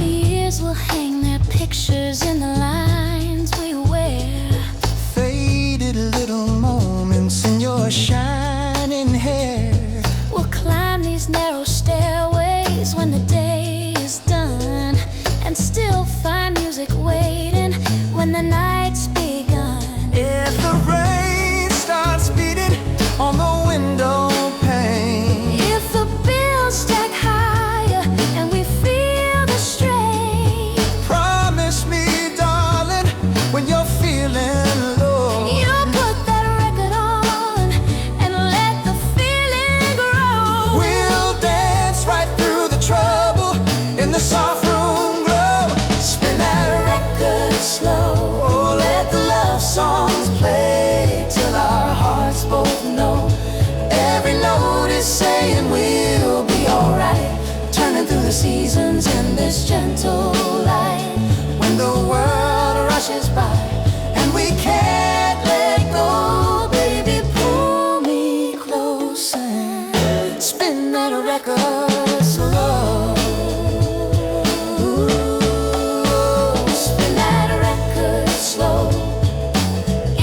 Years will hang their pictures in the lines we wear. faded little moments in your shining hair. We'll climb these narrow stairways when the day is done, and still find music waiting when the night's begun. If the rain starts beating on the window pane, If the bills stack higher and we feel the strain, promise me, darling, when you're feeling low, you put that record on and let the feeling grow. we'll dance right through the trouble in the soft room glow. Spin that record slow. Oh, let the love songs play till our hearts both know. Every note is saying we'll be alright. Turning through the seasons in this gentle light. When the world rushes by and we can't let go, baby, pull me closer. Spin that record slow. Spin that record slow.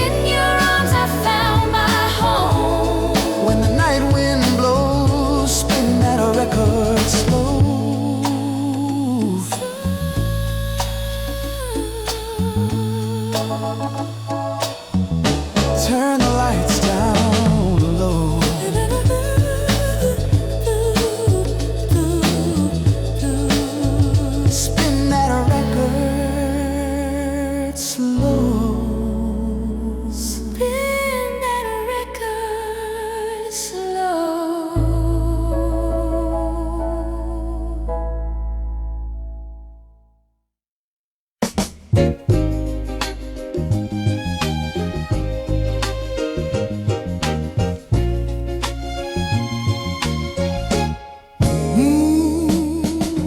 In your arms I found my home. When the night wind blows, spin that record slow. Turn the lights down low. Spin that record slow. Spin that record slow.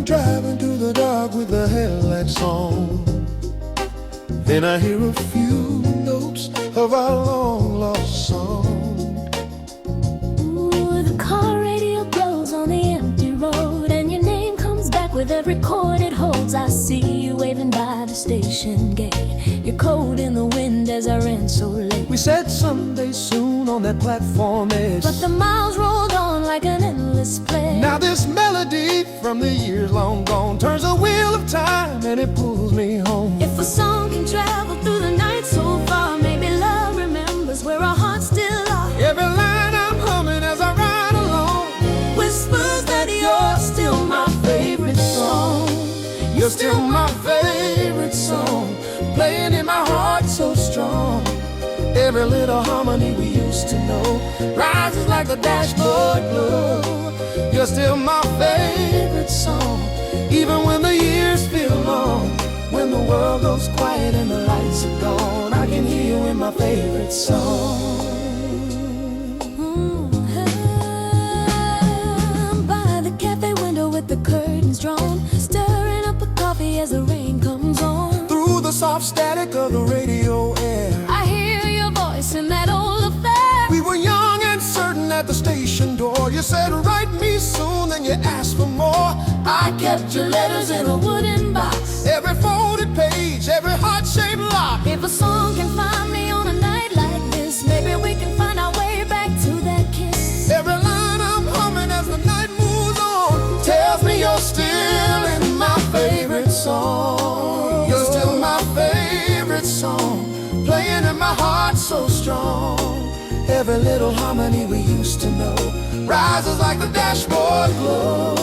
Driving through the dark with the headlights on. Then I hear a few notes of our long lost song. Ooh, the car radio blows on the empty road, and your name comes back with every chord it holds. I see you waving by the station gate. You're cold in the wind as I ran so late. We said someday soon on that platform edge, but the miles rolled on like an endless play. now this melody from the years long gone turns a wheel of time and it pulls me home. If a song can travel through the night so far, maybe love remembers where our hearts still are. Every line I'm humming as I ride along Whispers that you're still my favorite song. You're still my favorite song, playing in my heart so strong. Every little harmony we used to know rises like the dashboard glow. You're still my favorite song, even when the years feel long. When the world goes quiet and the lights are gone, I can hear you in my favorite song. By the cafe window with the curtains drawn, stirring up a coffee as the rain comes on. Through the soft static of the radio air, I hear your voice in that old affair. we were young and certain at the station door. You said write me soon, then you asked for more. I kept your letters in a wooden box. Every folded page, every heart-shaped lock. If a song can find me on a night like this, maybe we can find our way back to that kiss. Every line I'm humming as the night moves on tells me you're still in my favorite song. You're still my favorite song, playing in my heart so strong. Every little harmony we used to know rises like the dashboard glow.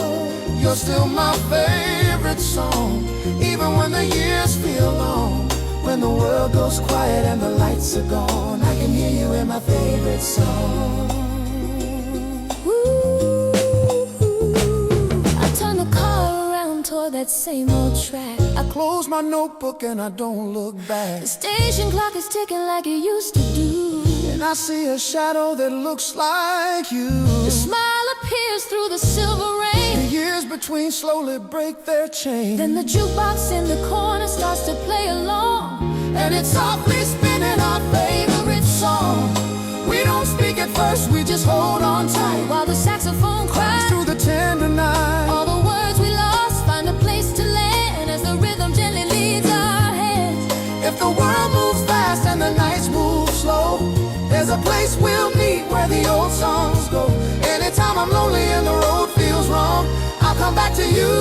You're still my favorite song, even when the years feel long. When the world goes quiet and the lights are gone, I can hear you in my favorite song. Ooh, I turn the car around toward that same old track. I close my notebook and I don't look back. The station clock is ticking like it used to do, And I see a shadow that looks like you. your smile appears through the silver The rain. years between slowly break their chain. Then the jukebox in the corner starts to play along, And it's softly spinning our favorite song. We don't speak at first, we just hold on tight while the saxophone cries through the tender night. all the words we lost find a place to land as the rhythm gently leads our hands. If the world moves fast and the nights move slow, there's a place we'll meet where the old songs go. Anytime I'm lonely and the road feels wrong, I'll come back to you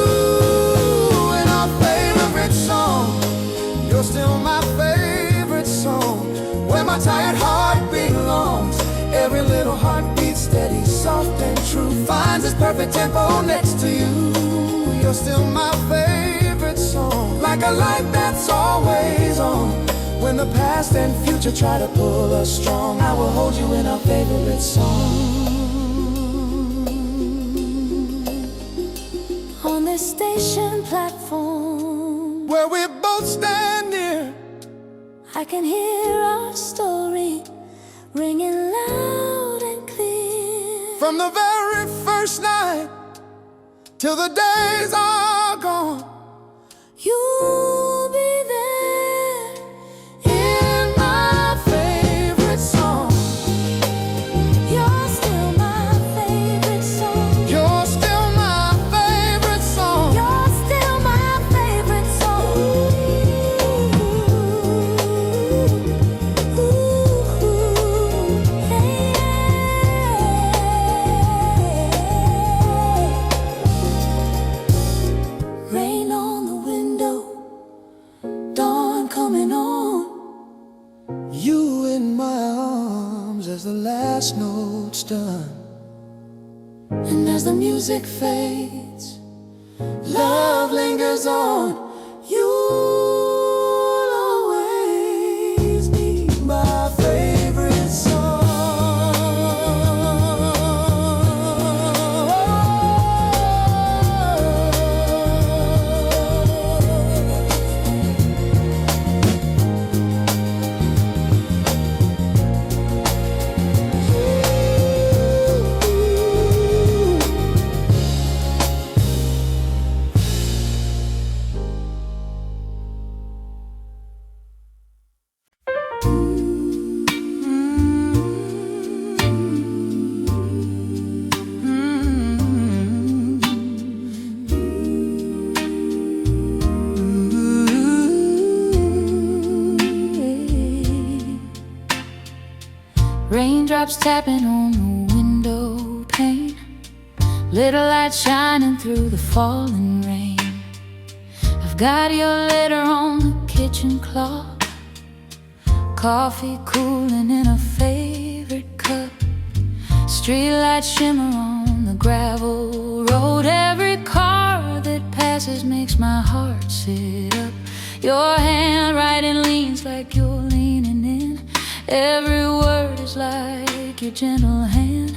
in our favorite song. You're still my favorite song, where my tired heart belongs. Every little heartbeat steady, soft and true, finds its perfect tempo next to you. You're still my favorite song, like a light that's always on. When the past and future try to pull us strong, I will hold you in our favorite song. On this station platform, Where we both stand near, I can hear our story ringing loud and clear. from the very first night till the days are gone, You'll be there in my favorite song. You're still my favorite song. You're still my favorite song. You're still my favorite song. Rain on the window, dawn coming on. You in my arms as the last note's done. And as the music fades, love lingers on. You'll always be My favorite song. Raindrops tapping on the window pane, little light shining through the falling rain. I've got your letter on the kitchen clock, coffee cooling in a favorite cup, streetlight shimmer on the gravel road. Every car that passes makes my heart sit up. Your handwriting leans like you're leaning in. Every word is like your gentle hand.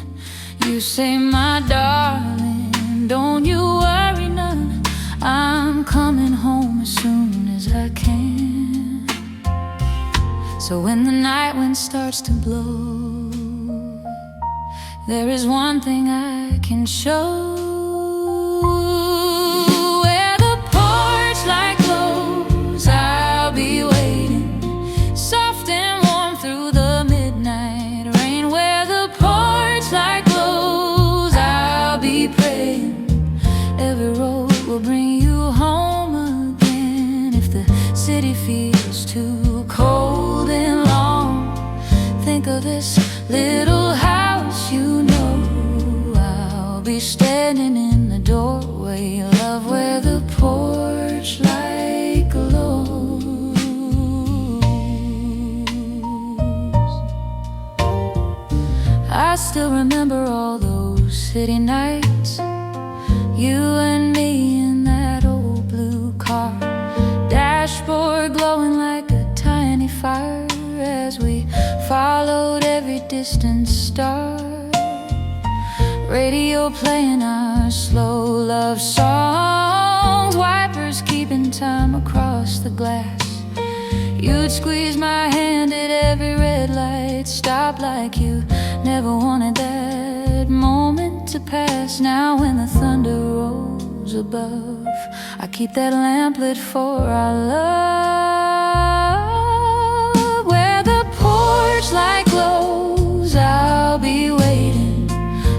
You say, my darling, don't you worry none, I'm coming home as soon as I can. So when the night wind starts to blow, there is one thing I can show. Where the porch light glows, I'll be waiting, soft and warm through the midnight rain. Where the porch light glows, I'll be praying. Every road will bring you home again. If the city feels too cold and long, think of this little house, you know. I'll be standing in the doorway, love, where the porch light glows. I still remember all those city nights, you and me in that old blue car, dashboard glowing like a tiny fire as we followed every distant star. Radio playing our slow love songs, wipers keeping time across the glass. You'd squeeze my hand at every red light stop, like you never wanted that moment to pass. Now when the thunder rolls above, I keep that lamp lit for our love. Where the porch light glows, I'll be waiting,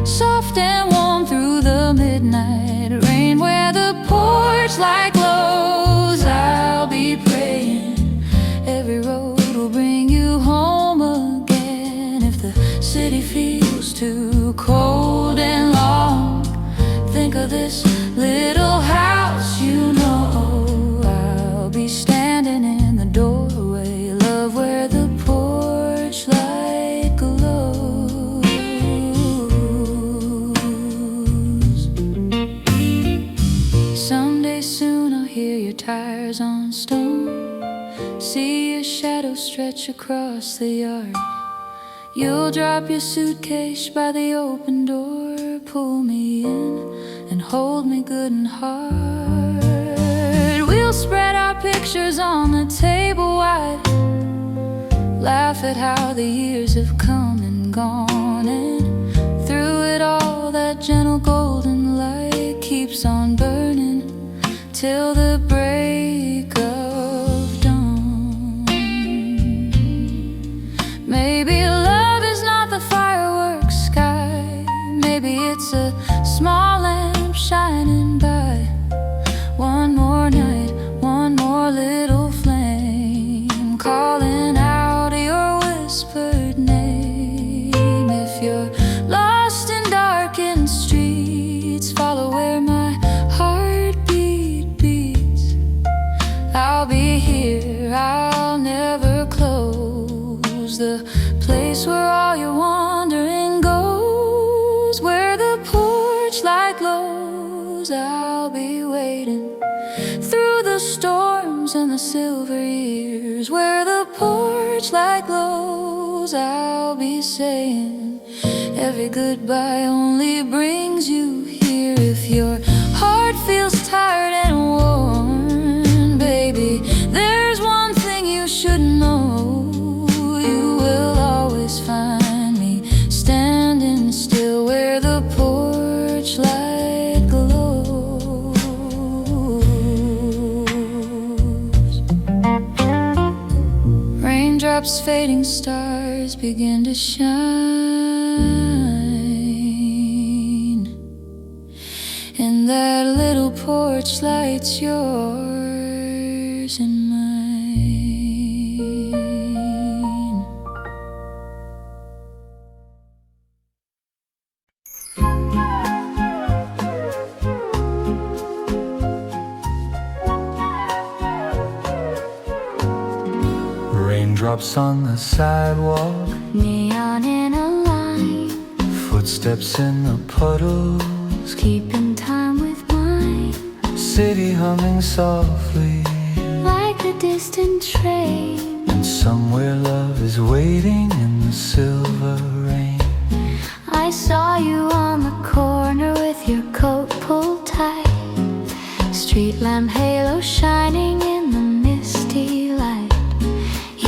soft and warm through the midnight rain. Where the porch light glows, I'll be praying. Every road will bring you home again. If the city feels too cold and long, think of this little house, you know. I'll be standing in the doorway, love, where the porch light glows. Someday soon I'll hear your tires on stone, see your shadow stretch across the yard. You'll drop your suitcase by the open door, pull me in and hold me good and hard. We'll spread our pictures on the table wide, laugh at how the years have come and gone, and through it all that gentle golden light keeps on burning till the break of dawn. Maybe love is not the fireworks sky, maybe it's a small lamp shining by. One more night, one more little flame, calling out your whispered name. If you're lost in darkened streets, follow where my heartbeat beats. I'll be here, I'll never close, the place where all your wandering goes. Where the porch light glows, I'll be waiting through the storms and the silver years. Where the porch light glows, I'll be saying every goodbye only brings you here. If your heart feels tired and worn, baby, there's one thing you should know. You will always find me standing still where the porch light glows. Raindrops fading, stars begin to shine, and that little porch light's yours and mine. Raindrops on the sidewalk, neon in a line, footsteps in the puddles, keeping time with mine, city humming softly, like a distant train. and somewhere love is waiting in the silver rain. I saw you on the corner with your coat pulled tight, street lamp halo shining in the misty light.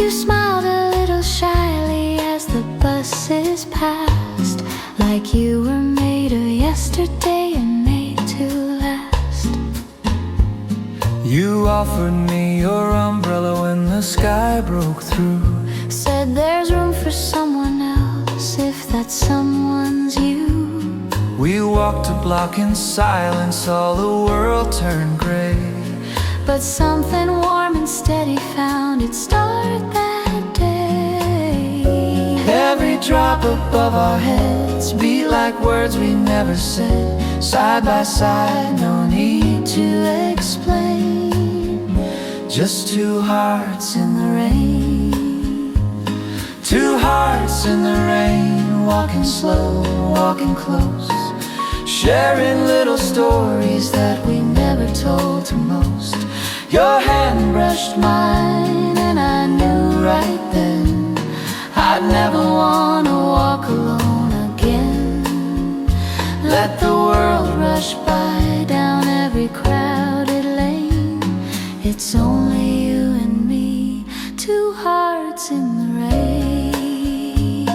You smiled a little shyly as the buses passed, like you were made of yesterday and made to last. You offered me your umbrella when the sky broke through, Said there's room for someone else if that someone's you. we walked a block in silence, all the world turned gray. But something warm and steady found its start that day. Every drop above our heads beat like words we never said. Side by side, no need to explain. Just two hearts in the rain. Two hearts in the rain, walking slow, walking close, sharing little stories that we never told to most. Your hand brushed mine and I knew right then I'd never wanna walk alone again. Let the world rush by down every crowded lane. It's only you and me, two hearts in the rain.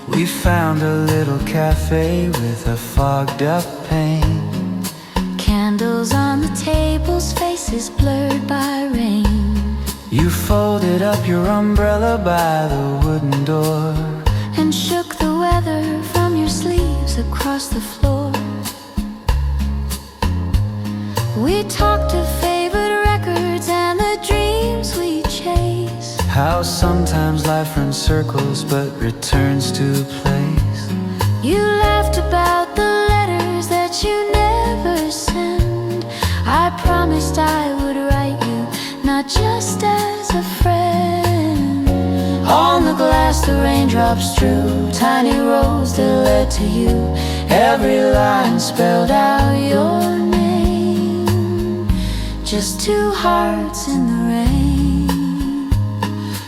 We found a little cafe with a fogged up pane, Candles on the tables, faces blurred by rain. you folded up your umbrella by the wooden door, And shook the weather from your sleeves across the floor. We talked of favorite records and the dreams we chase. how sometimes life runs circles but returns to a place. You laughed about the letters that you never send. I promised I would write you, not just as a friend. On the glass the raindrops drew tiny roads that led to you. Every line spelled out your name. Just two hearts in the rain.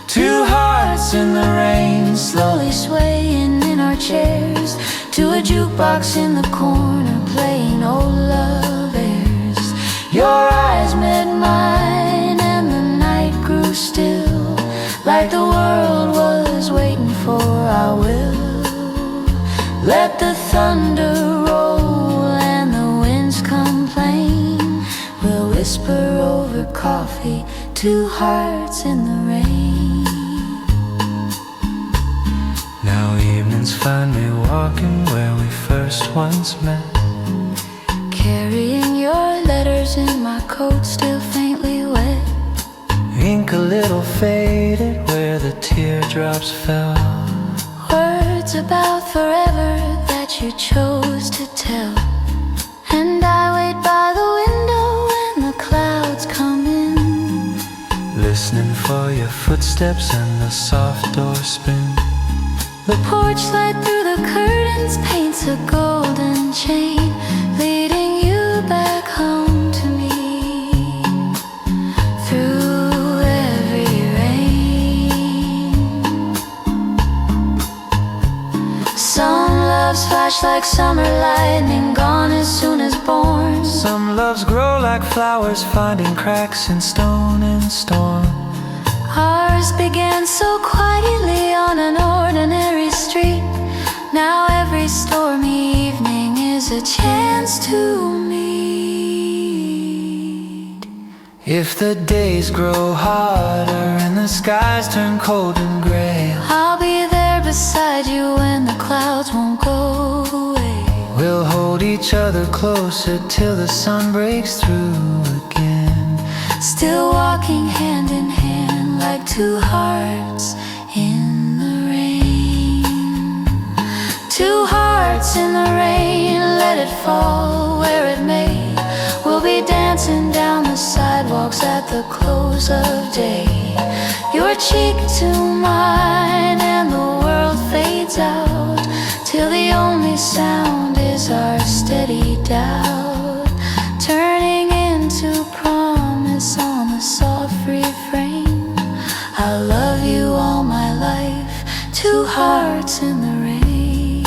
Two hearts in the rain, Slowly swaying in our chairs to a jukebox in the corner playing old love airs. Your eyes met mine and the night grew still, like the world was waiting for our will. Let the thunder roll and the winds complain. We'll whisper over coffee, two hearts in the rain. now evenings find me walking where we first once met, Carrying your letters in my coat still faintly wet. ink a little faded where the teardrops fell. Words about forever that you chose to tell. And I wait by the window when the clouds come in, Listening for your footsteps and the soft door spin. The porch light through the curtains paints a golden chain, leading you back home to me. Through every rain, some loves flash like summer lightning, gone as soon as born. Some loves grow like flowers, finding cracks in stone and storm. Ours began so quietly on an ordinary street. Now every stormy evening is a chance to meet. If the days grow harder and the skies turn cold and gray, I'll be there beside you when the clouds won't go away. we'll hold each other closer till the sun breaks through again. Still walking hand in hand like two hearts in the rain. Two hearts in the rain, let it fall where it may. We'll be dancing dancing down the sidewalks at the close of day. Your cheek to mine and the world fades out, till the only sound is our steady doubt, turning into promise on the soft refrain. I'll love you all my life, two hearts in the rain.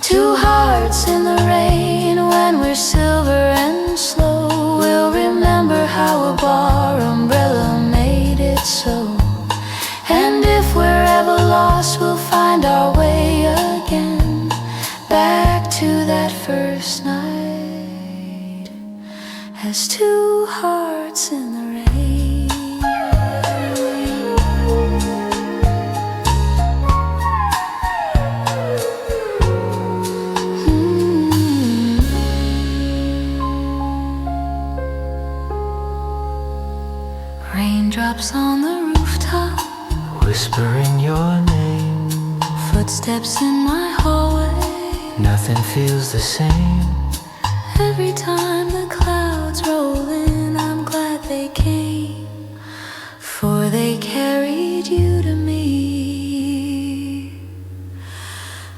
Two hearts in the rain. When we're silver and slow, we'll remember how a bar umbrella made it so. And if we're ever lost, we'll find our way again, back to that first night, as two hearts in the rain. Raindrops on the rooftop, Whispering your name, footsteps in my hallway. nothing feels the same. Every time the clouds roll in, I'm glad they came, for they carried you to me.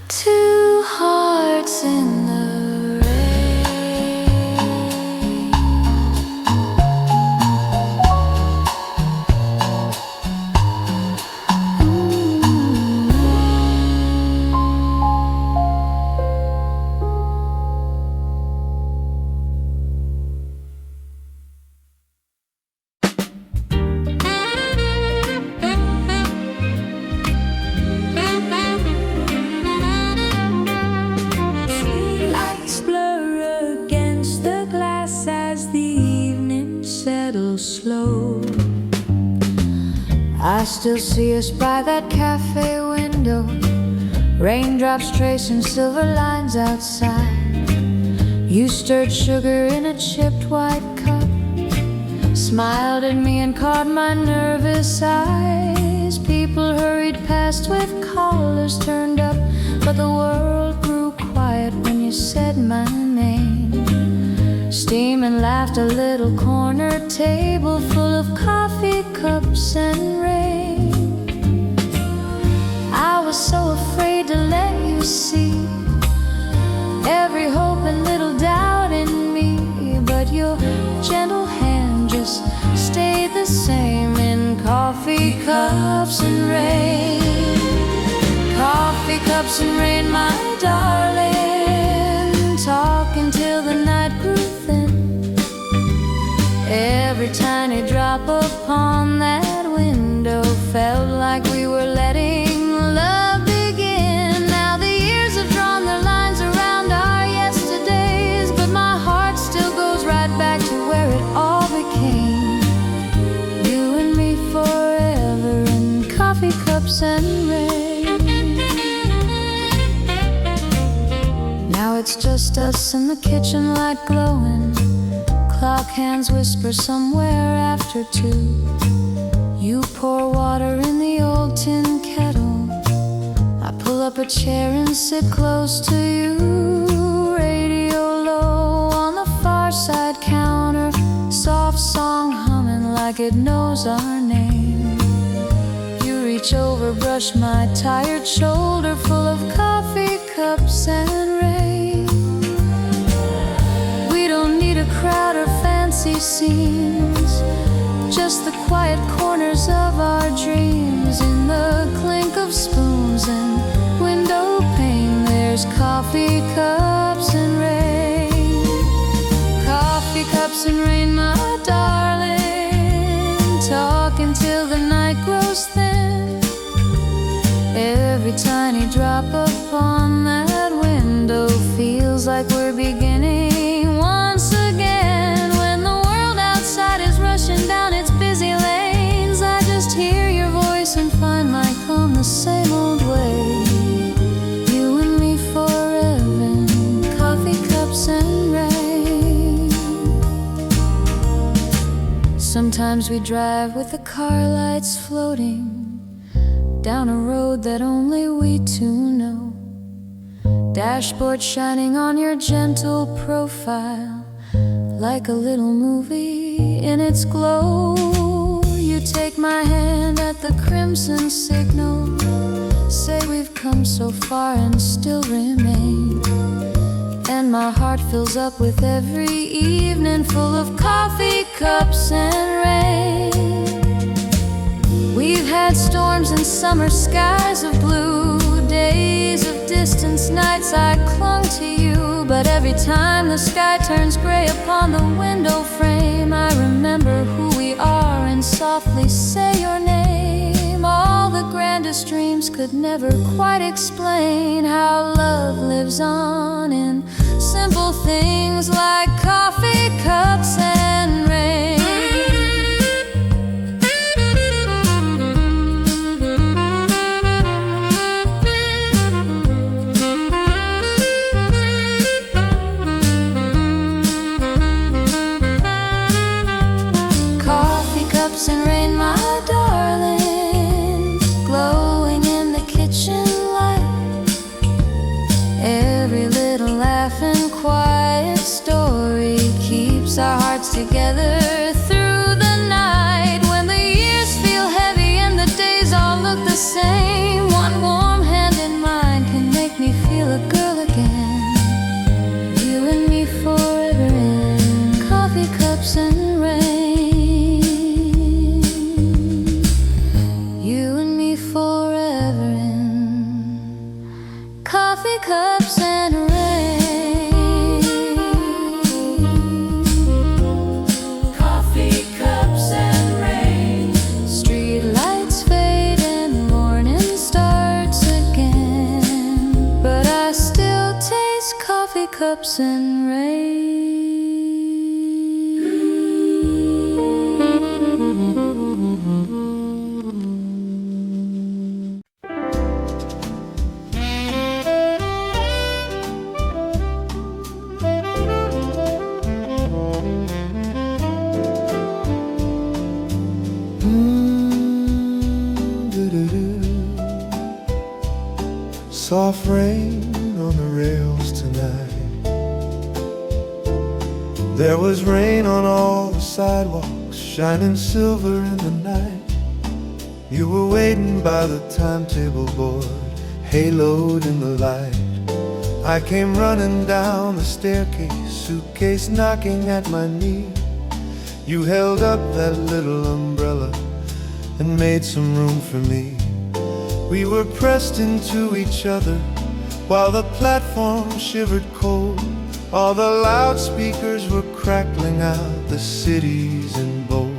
Two hearts in the slow. I still see us by that cafe window, raindrops tracing silver lines outside. You stirred sugar in a chipped white cup, smiled at me and caught my nervous eyes. People hurried past with collars turned up, but the world grew quiet when you said my name. Steam and laughed, a little corner table full of coffee cups and rain. I was so afraid to let you see every hope and little doubt in me, but your gentle hand just stayed the same in coffee cups and rain. Coffee cups and rain, my darling, talking till the night grew thin. Every tiny drop upon that window felt like we were letting love begin. Now the years have drawn their lines around our yesterdays, but my heart still goes right back to where it all became. You and me forever in coffee cups and rain. Now it's just us in the kitchen light glowing, clock hands whisper somewhere after 2. You pour water in the old tin kettle, I pull up a chair and sit close to you. Radio low on the far side counter, soft song humming like it knows our name. You reach over, brush my tired shoulder full of coffee cups and rain. We don't need a crowd or fancy scenes, just the quiet corners of our dreams. In the clink of spoons and window pane, there's coffee cups and rain. Coffee cups and rain, my darling, talking till the night grows thin. Every tiny drop upon that window feels like we're beginning once again. When the world outside is rushing down its busy lanes, I just hear your voice and find my calm the same old way. You and me forever in coffee cups and rain. Sometimes we drive with the car lights floating down a road that only we two know. Dashboard shining on your gentle profile, like a little movie in its glow. You take my hand at the crimson signal, say we've come so far and still remain. And my heart fills up with every evening full of coffee cups and rain. We've had storms and summer skies of blue, days of distance, nights I clung to you. But every time the sky turns gray upon the window frame, I remember who we are and softly say your name. All the grandest dreams could never quite explain how love lives on in simple things like coffee cups and rain. Coffee cups and rain, my darling, glowing in the kitchen light. Every little laugh and quiet story keeps our hearts together through the night. When the years feel heavy and the days all look the same, one warm hand in mine can make me feel a girl again. You and me forever in coffee cups and rain. You and me forever in coffee cups and rain. Coffee cups and rain. Street lights fade and morning starts again, but I still taste coffee cups and rain. Soft rain on the rails tonight. There was rain on all the sidewalks, shining silver in the night. You were waiting by the timetable board, haloed in the light. I came running down the staircase, suitcase knocking at my knee. You held up that little umbrella and made some room for me. We were pressed into each other while the platform shivered cold. All the loudspeakers were crackling out the cities in bold.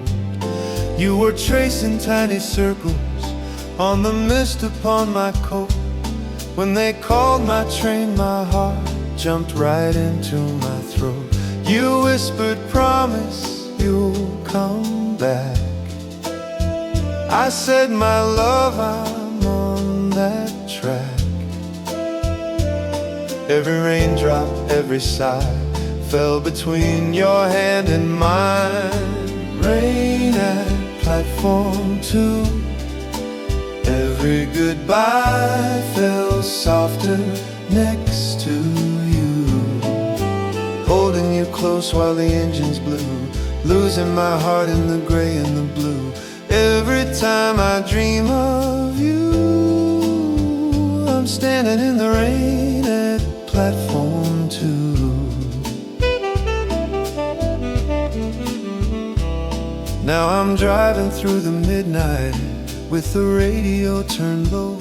You were tracing tiny circles on the mist upon my coat. When they called my train, my heart jumped right into my throat. You whispered, promise you'll come back. I said, my love, I'm on that track. Every raindrop, every sigh fell between your hand and mine. Rain at platform 2. Every goodbye fell softer next to you. Holding you close while the engines blew, losing my heart in the gray and the blue. Every time I dream of you, I'm standing in the rain at platform 2. Now I'm driving through the midnight with the radio turned low.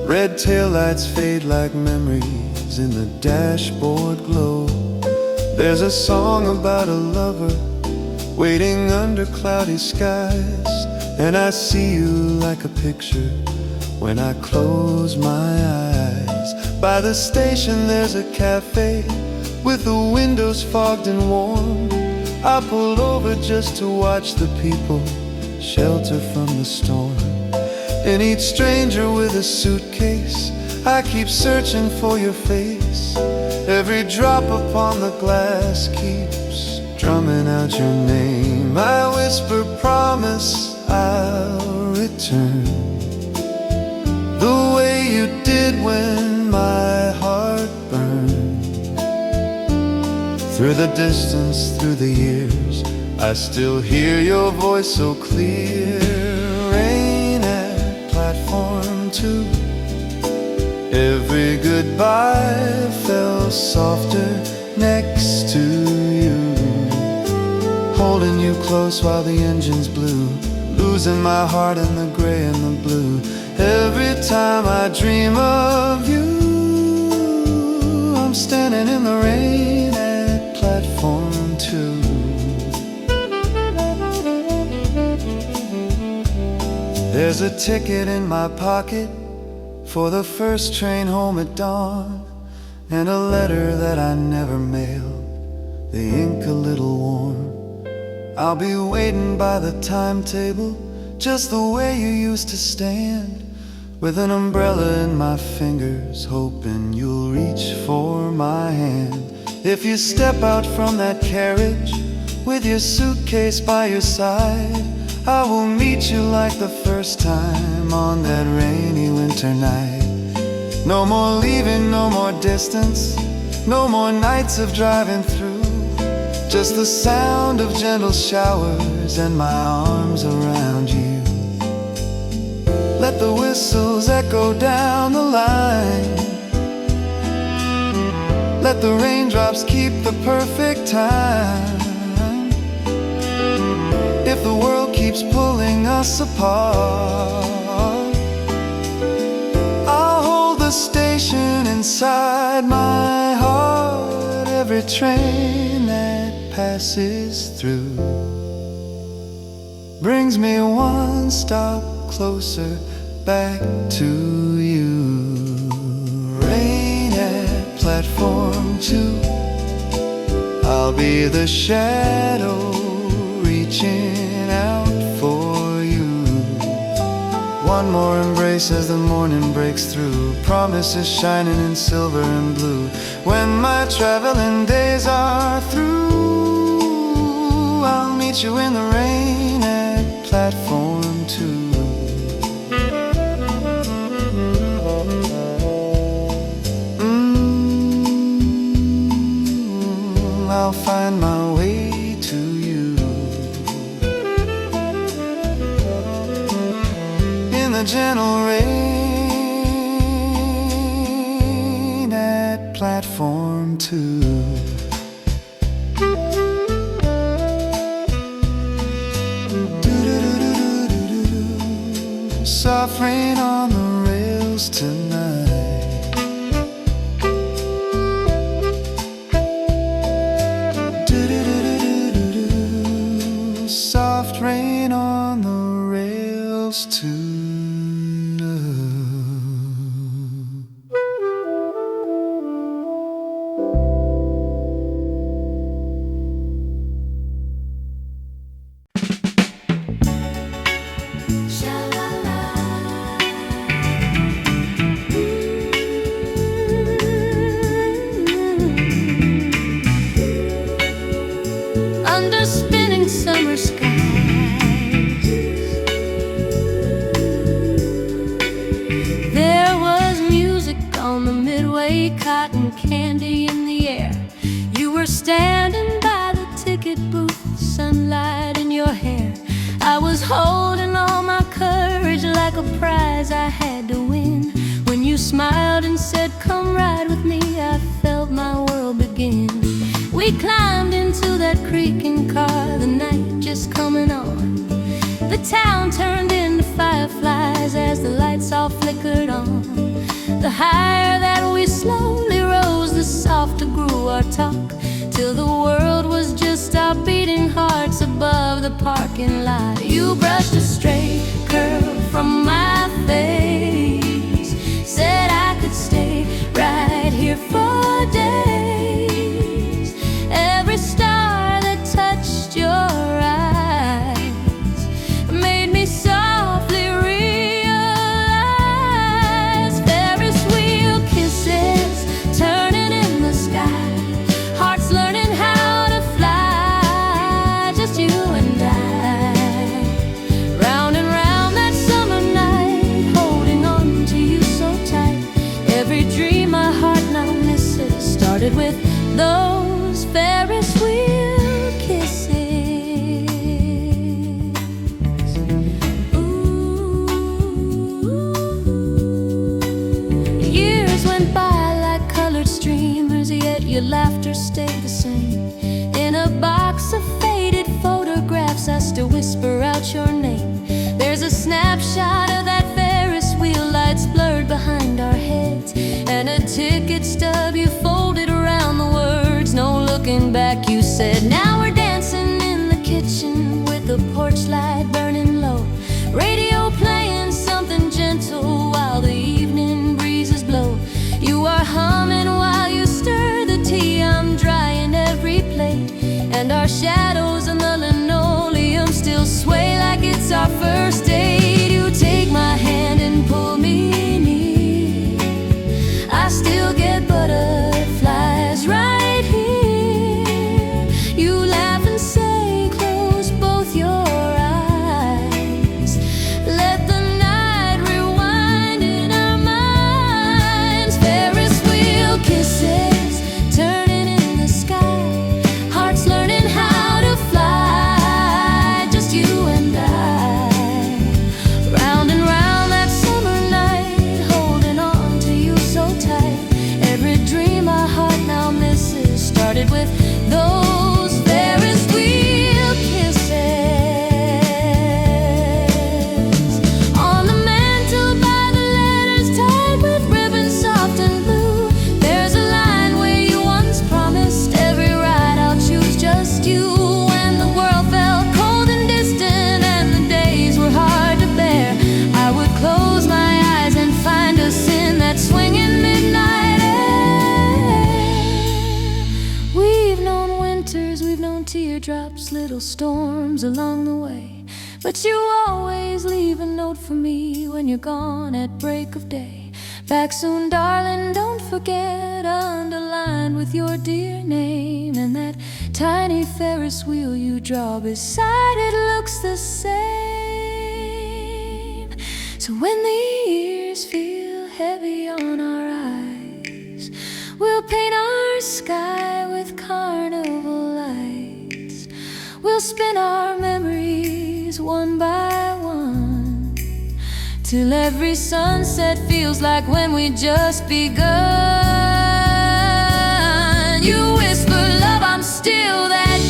Red taillights fade like memories in the dashboard glow. There's a song about a lover waiting under cloudy skies, and I see you like a picture when I close my eyes. By the station there's a cafe with the windows fogged and warm. I pulled over just to watch the people shelter from the storm. And each stranger with a suitcase, I keep searching for your face. Every drop upon the glass keeps drumming out your name. I whisper, promise I'll return, the way you did when my heart burned. Through the distance, through the years, I still hear your voice so clear. Rain at platform 2. Every goodbye fell softer next to you. Holding you close while the engines blew, losing my heart in the gray and the blue. Every time I dream of you, I'm standing in the rain at platform 2. There's a ticket in my pocket for the first train home at dawn, and a letter that I never mailed, the ink a little worn. I'll be waiting by the timetable, just the way you used to stand, with an umbrella in my fingers, hoping you'll reach for my hand. If you step out from that carriage, with your suitcase by your side, I will meet you like the first time on that rainy winter night. No more leaving, no more distance, no more nights of driving through, just the sound of gentle showers and my arms around you. Let the whistles echo down the line, let the raindrops keep the perfect time. If the world keeps pulling us apart, I'll hold the station inside my heart. Every train that passes through brings me one stop closer back to you. Rain at platform 2. I'll be the shadow reaching out for you. One more embrace as the morning breaks through, promises shining in silver and blue. When my traveling days are through, I'll meet you in the rain at platform 2. I'll find my way to you in the gentle rain at platform 2. Soft rain on the rails tonight. Soft rain on the rails tonight. Under spinning summer skies, there was music on the midway, cotton candy in the air. You were standing by the ticket booth, sunlight in your hair. I was holding all my courage like a prize I had to win. When you smiled and said, "Come ride with me," I felt my world begin. We climbed into that creaking car, the night just coming on. The town turned into fireflies as the lights all flickered on. The higher that we slowly rose, the softer grew our talk, till the world was just our beating hearts above the parking lot. You brushed a stray curl from my face, said I could stay right here for days. Every star that touched your eyes made me softly realize. Ferris wheel kisses turning in the sky, hearts learning how to fly, just you and I. Round and round that summer night, holding on to you so tight. Every dream my heart now misses started with those Ferris wheel kisses. Years went by like colored streamers, yet your laughter stayed the same. In a box of faded photographs, I still whisper out your name. There's a snapshot of that Ferris wheel, lights blurred behind our heads, and a ticket stub you folded around the words. No looking back, you said. Now we're dancing in the kitchen with the porch light burning low, radio playing something gentle while the evening breezes blow. You are humming while you stir the tea. I'm drying every plate, and our shadows on the linoleum still sway like it's our first date. You take my hand and pull me near. I still get butterflies right here. You laugh and say, close both your eyes. Let the night rewind in our minds. Ferris wheel kisses turning in the sky, hearts learning how to fly, just you and I. Round and round that summer night, holding on to you so tight. Every dream our heart now misses started with those Ferris wheel kisses. On the mantle by the letters tied with ribbons soft and blue, there's a line where you once promised every ride I'll choose just you. When the world felt cold and distant and the days were hard to bear, I would close my eyes and find us in that swinging midnight air. We've known winters, we've known teardrops, little storms along the way, but you always leave a note for me when you're gone at break of day. Back soon, darling, don't forget, underlined with your dear name, and that tiny Ferris wheel you draw beside it looks the same. So when the years feel heavy on our eyes, we'll paint our sky with carnival lights. We'll spin our memories one by one, till every sunset feels like when we just begun. You whisper, love, I'm still that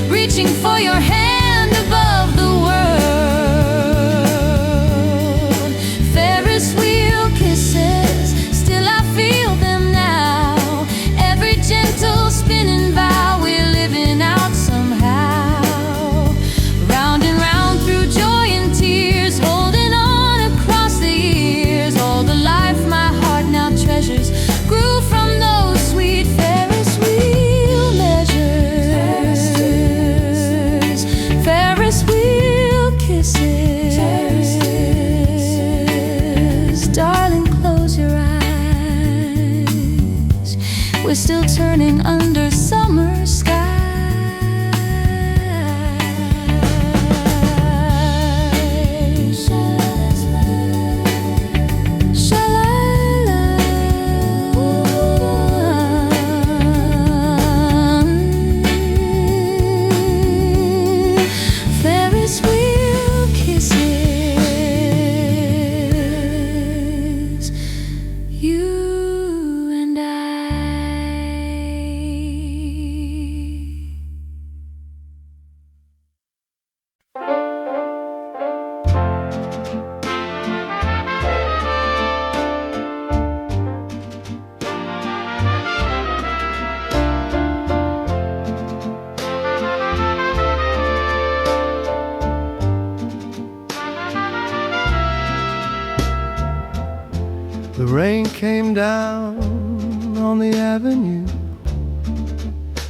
girl, reaching for your hand above the world. Ferris wheel kisses, still I feel them now. Every gentle spinning vow we're living out somehow. Round and round through joy and tears, holding on across the years. All the life my heart now treasures grew from those sweet Ferris wheel measures. Ferris wheel kisses. Darling, close your eyes. We're still turning under summer skies. Ferris wheel kisses, you and I. The rain came down on the avenue.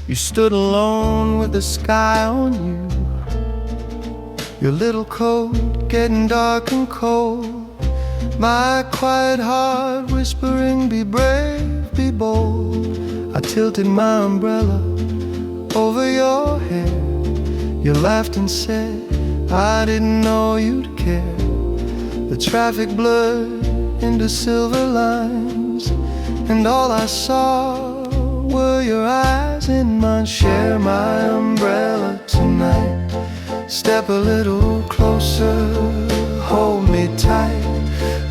You stood alone with the sky on you. Your little coat getting dark and cold. My quiet heart whispering, be brave, be bold. I tilted my umbrella over your head. You laughed and said, I didn't know you'd care. The traffic blurred into silver lines, and all I saw were your eyes in mine. Share my umbrella tonight. Step a little closer, hold me tight.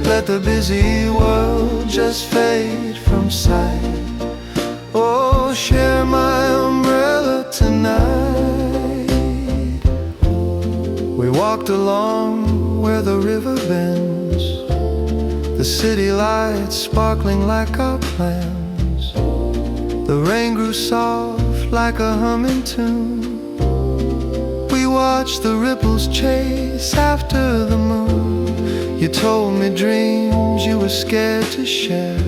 Let the busy world just fade from sight. Oh, share my umbrella tonight. We walked along where the river bends, the city lights sparkling like our plans. The rain grew soft like a humming tune. We watched the ripples chase after the moon. You told me dreams you were scared to share.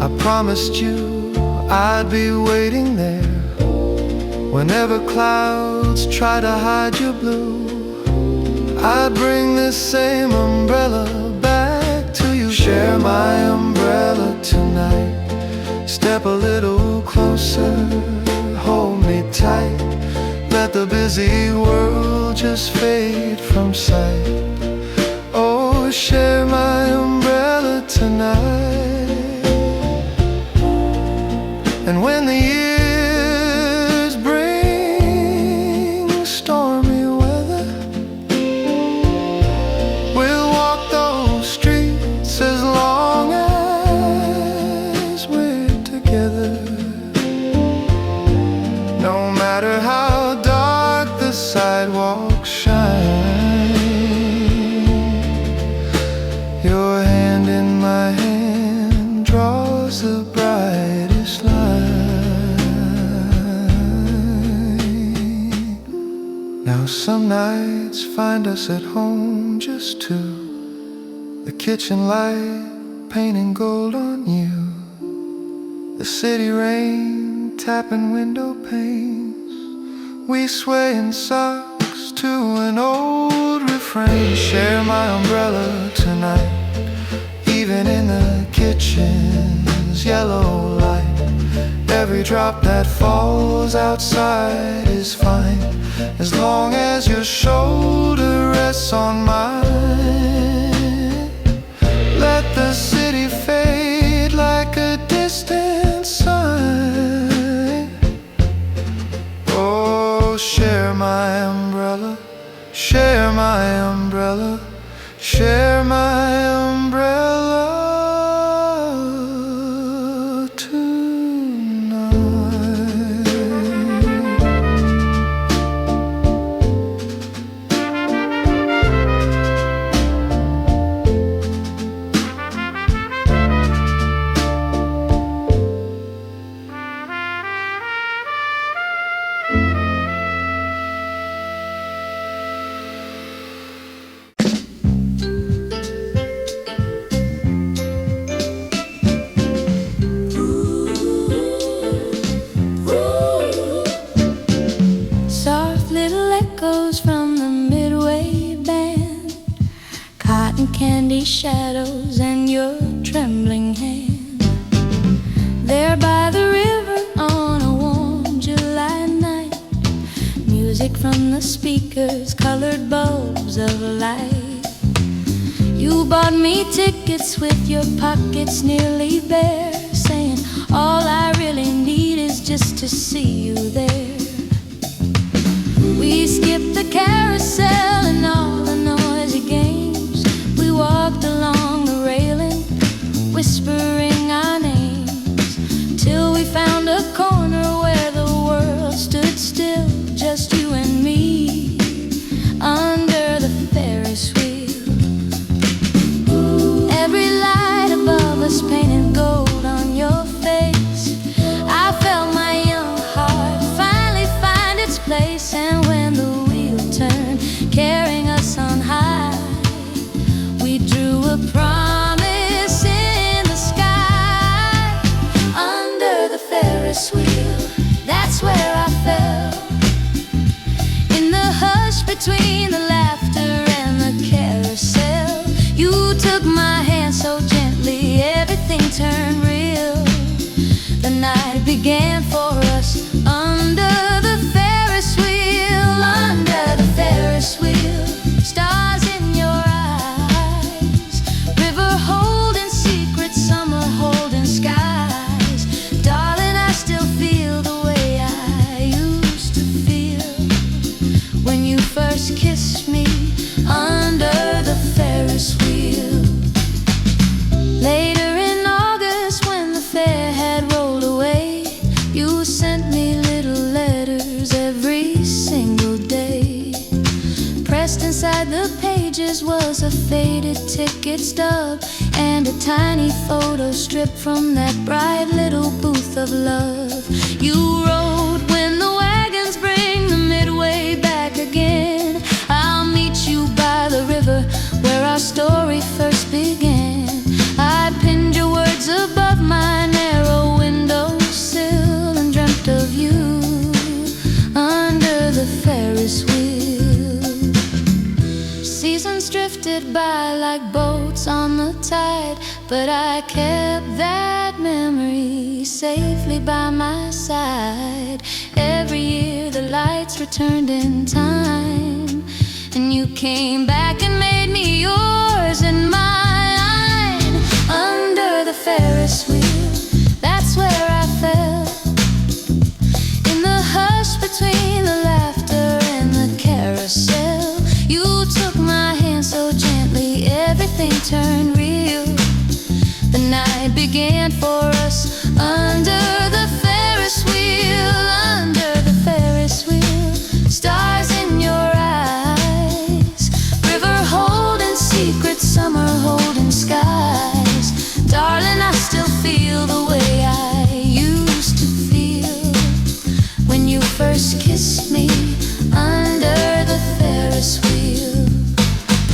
I promised you I'd be waiting there. Whenever clouds try to hide your blue, I'd bring this same umbrella back to you. Share my umbrella tonight. Step a little closer, hold me tight. Let the busy world just fade from sight. Oh, share my umbrella tonight. And when the years bring stormy weather, we'll walk those streets as long as we're together. No matter how dark the sidewalks shine, your hand in my hand draws the brightest line. Now some nights find us at home, just two, the kitchen light painting gold on you, the city rain tapping window panes. We sway in socks to an old refrain. Share my umbrella tonight, even in the kitchen's yellow light. Every drop that falls outside is fine, as long as your shoulder rests on mine. Let the city fade like a distant sign. Oh, share my umbrella, share my umbrella, share my umbrella tonight. Soft little echoes from the Midway band, cotton candy shadows and your trembling hand. There by the river on a warm July night, music from the speakers, colored bulbs of light. You bought me tickets with your pockets nearly bare, saying all I really need is just to see you there. We skipped the carousel and all the noisy games. We walked along the railing, whispering our names, till we found a corner where the world stood still, just you and me, under the Ferris wheel. Every light above us painted gold on your face. I felt my young heart finally find its place, and when the wheel turned, carrying us on high, we drew a promise in the sky. Under the Ferris wheel, that's where I felt faded ticket stub and a tiny photo strip from that bright little booth of love. You wrote, when the wagons bring the midway back again, I'll meet you by the river where our story first began. I pinned your words above my narrow windowsill and dreamt of you under the Ferris wheel. Seasons drifted by like boats on the tide, but I kept that memory safely by my side. Every year the lights returned in time, and you came back and made me yours and mine. Under the Ferris wheel, that's where I fell, in the hush between the laughter and the carousel. You took my hand so gently, everything turned real. The night began for us under the Ferris wheel. Under the Ferris wheel, stars in your eyes, river holding secrets, summer holding skies. Darling, I still feel the way I used to feel when you first kissed me under the Ferris wheel.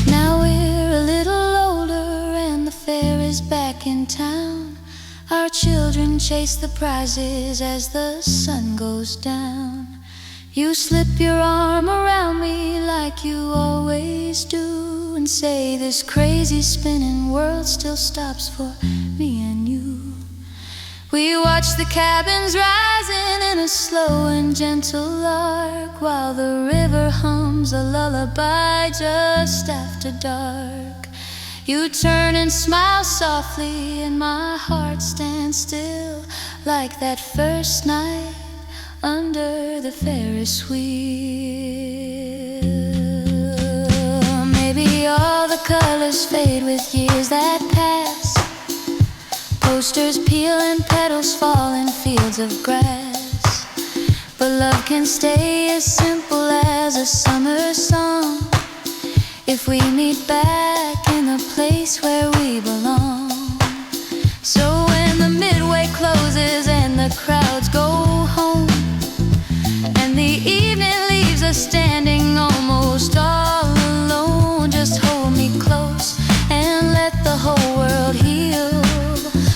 Now we're a little older and the fair is back in town. Our children chase the prizes as the sun goes down. You slip your arm around me like you always do, and say this crazy spinning world still stops for me and you. We watch the cabins rising in a slow and gentle arc, while the river hums a lullaby just after dark. You turn and smile softly, and my heart stands still, like that first night under the Ferris wheel. Maybe all the colors fade with years that pass, posters peel and petals fall in fields of grass. But love can stay as simple as a summer song, if we meet back in the place where we belong. So when the midway closes and the crowds go home, and the evening leaves us standing almost all alone, just hold me close and let the whole world heal,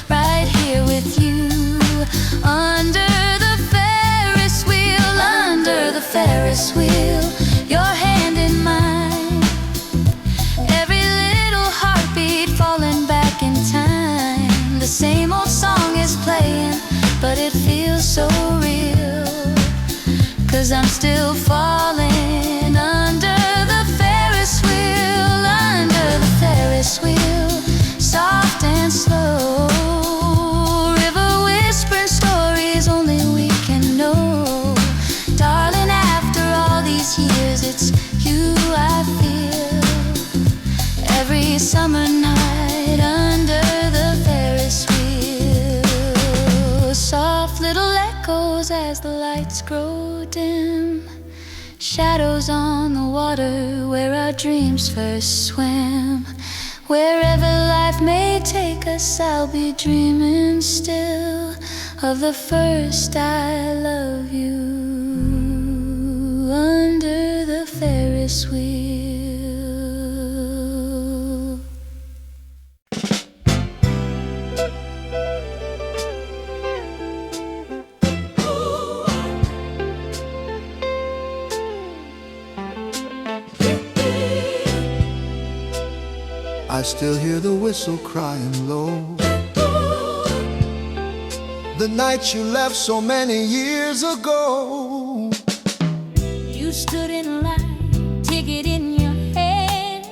right here with you under the Ferris wheel. Under the Ferris wheel, your hand in mine, every little heartbeat falling back in time. The same old song is playing, but it feels so real, 'cause I'm still falling under the Ferris wheel. Under the Ferris wheel, soft and slow, river whispering stories only we can know. Darling, after all these years, it's you I feel every summer night under the Ferris wheel. Soft little echoes as the lights grow dim, shadows on the water where our dreams first swam. Wherever life may take us, I'll be dreaming still of the first I love you under the Ferris wheel. I still hear the whistle crying low, the night you left so many years ago. You stood in line, ticket in your hand,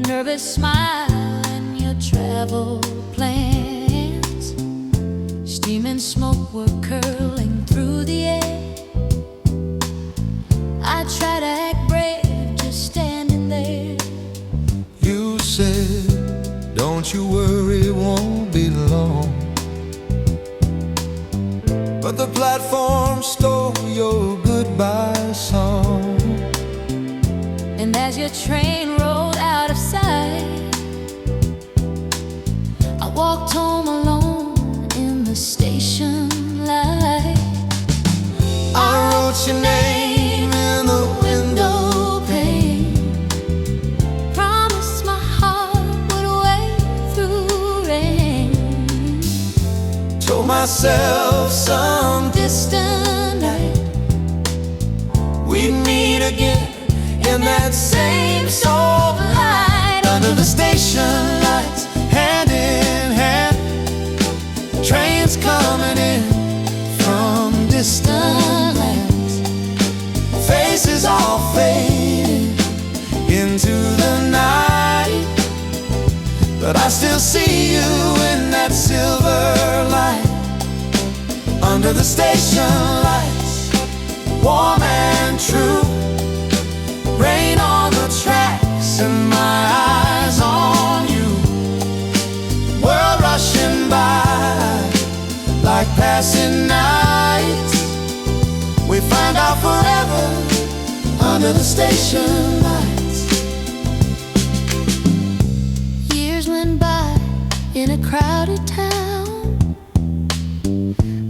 nervous smile and your travel plans. Steam and smoke were curling through the air. I try to act brave, just standing there. You said, don't you worry, it won't be long. But the platform stole your goodbye song. And And as your train rolled out of sight, I walked home alone in the station light. I wrote your name in the window pane, Promised my heart would wait through rain. told myself some Distant night, we'd meet again in that same soft light. Under the station lights, hand in hand, trains coming in from distant lands. Faces all fading into the night, but I still see you in that silver light. Under the station lights, warm and true, rain on the tracks and my eyes on you. World rushing by like passing nights. We find out forever under the station lights. years went by in a crowded town.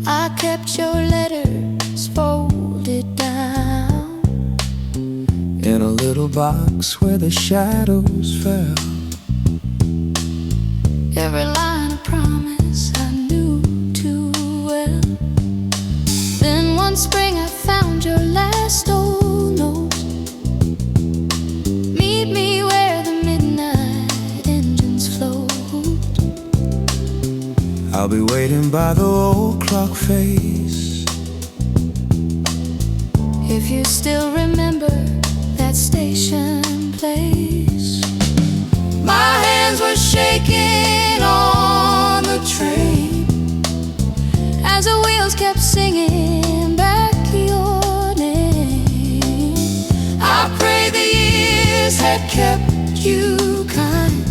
I kept your letters folded down In a little box where the shadows fell. every line of promise I knew too well. Then one spring I found your last old note. Meet me where the midnight engines float. I'll be waiting by the old clock face. If you still remember that station place. My hands were shaking on the train As the wheels kept singing back your name. I pray the years had kept you kind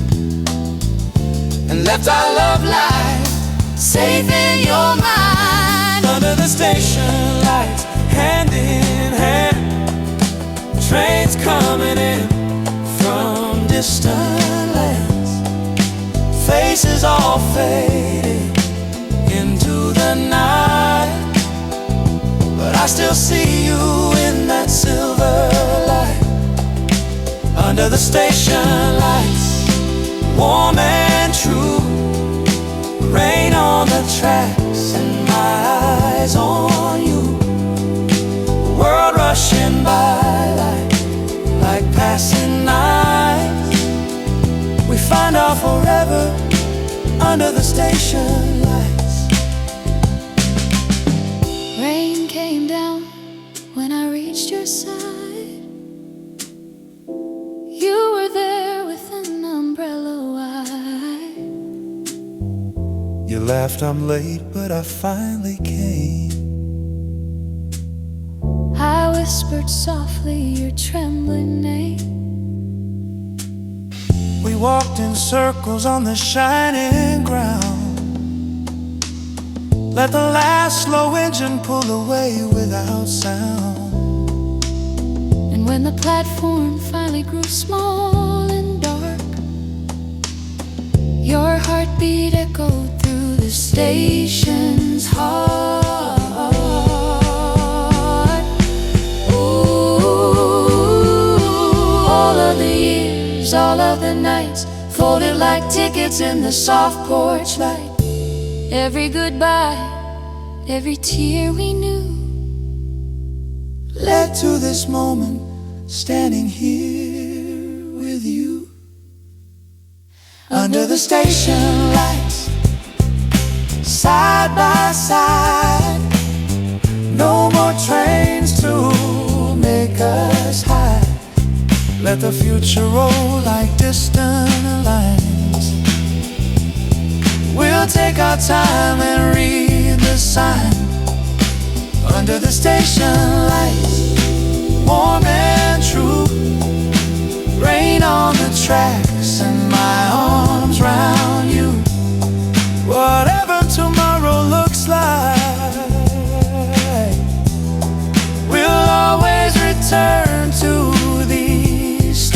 and left our love life safe in your mind. Under the station lights, hand in hand, trains coming in from distant lands. Faces all fading into the night, but I still see you in that silver light. Under the station lights, warm and true, rain on the tracks and my eyes on you. World rushing by like passing nights. We find out forever under the station lights. Rain came down when I reached your side. You were there with an umbrella wide. You laughed, I'm late, but I finally came. I whispered softly your trembling name. We walked in circles on the shining ground. Let the last slow engine pull away without sound. And when the platform finally grew small and dark, your heartbeat echoed through the station's heart. Ooh, all of the years, all of the nights, folded like tickets in the soft porch light. Every goodbye, every tear we knew, Led to this moment, standing here with you. Under the station lights, side by side. No more trains to make us hide. Let the future roll like distant lines. We'll take our time and read the sign. Under the station lights, warm and true, rain on the tracks and my arms round you. Whatever tomorrow looks like, We'll always return to these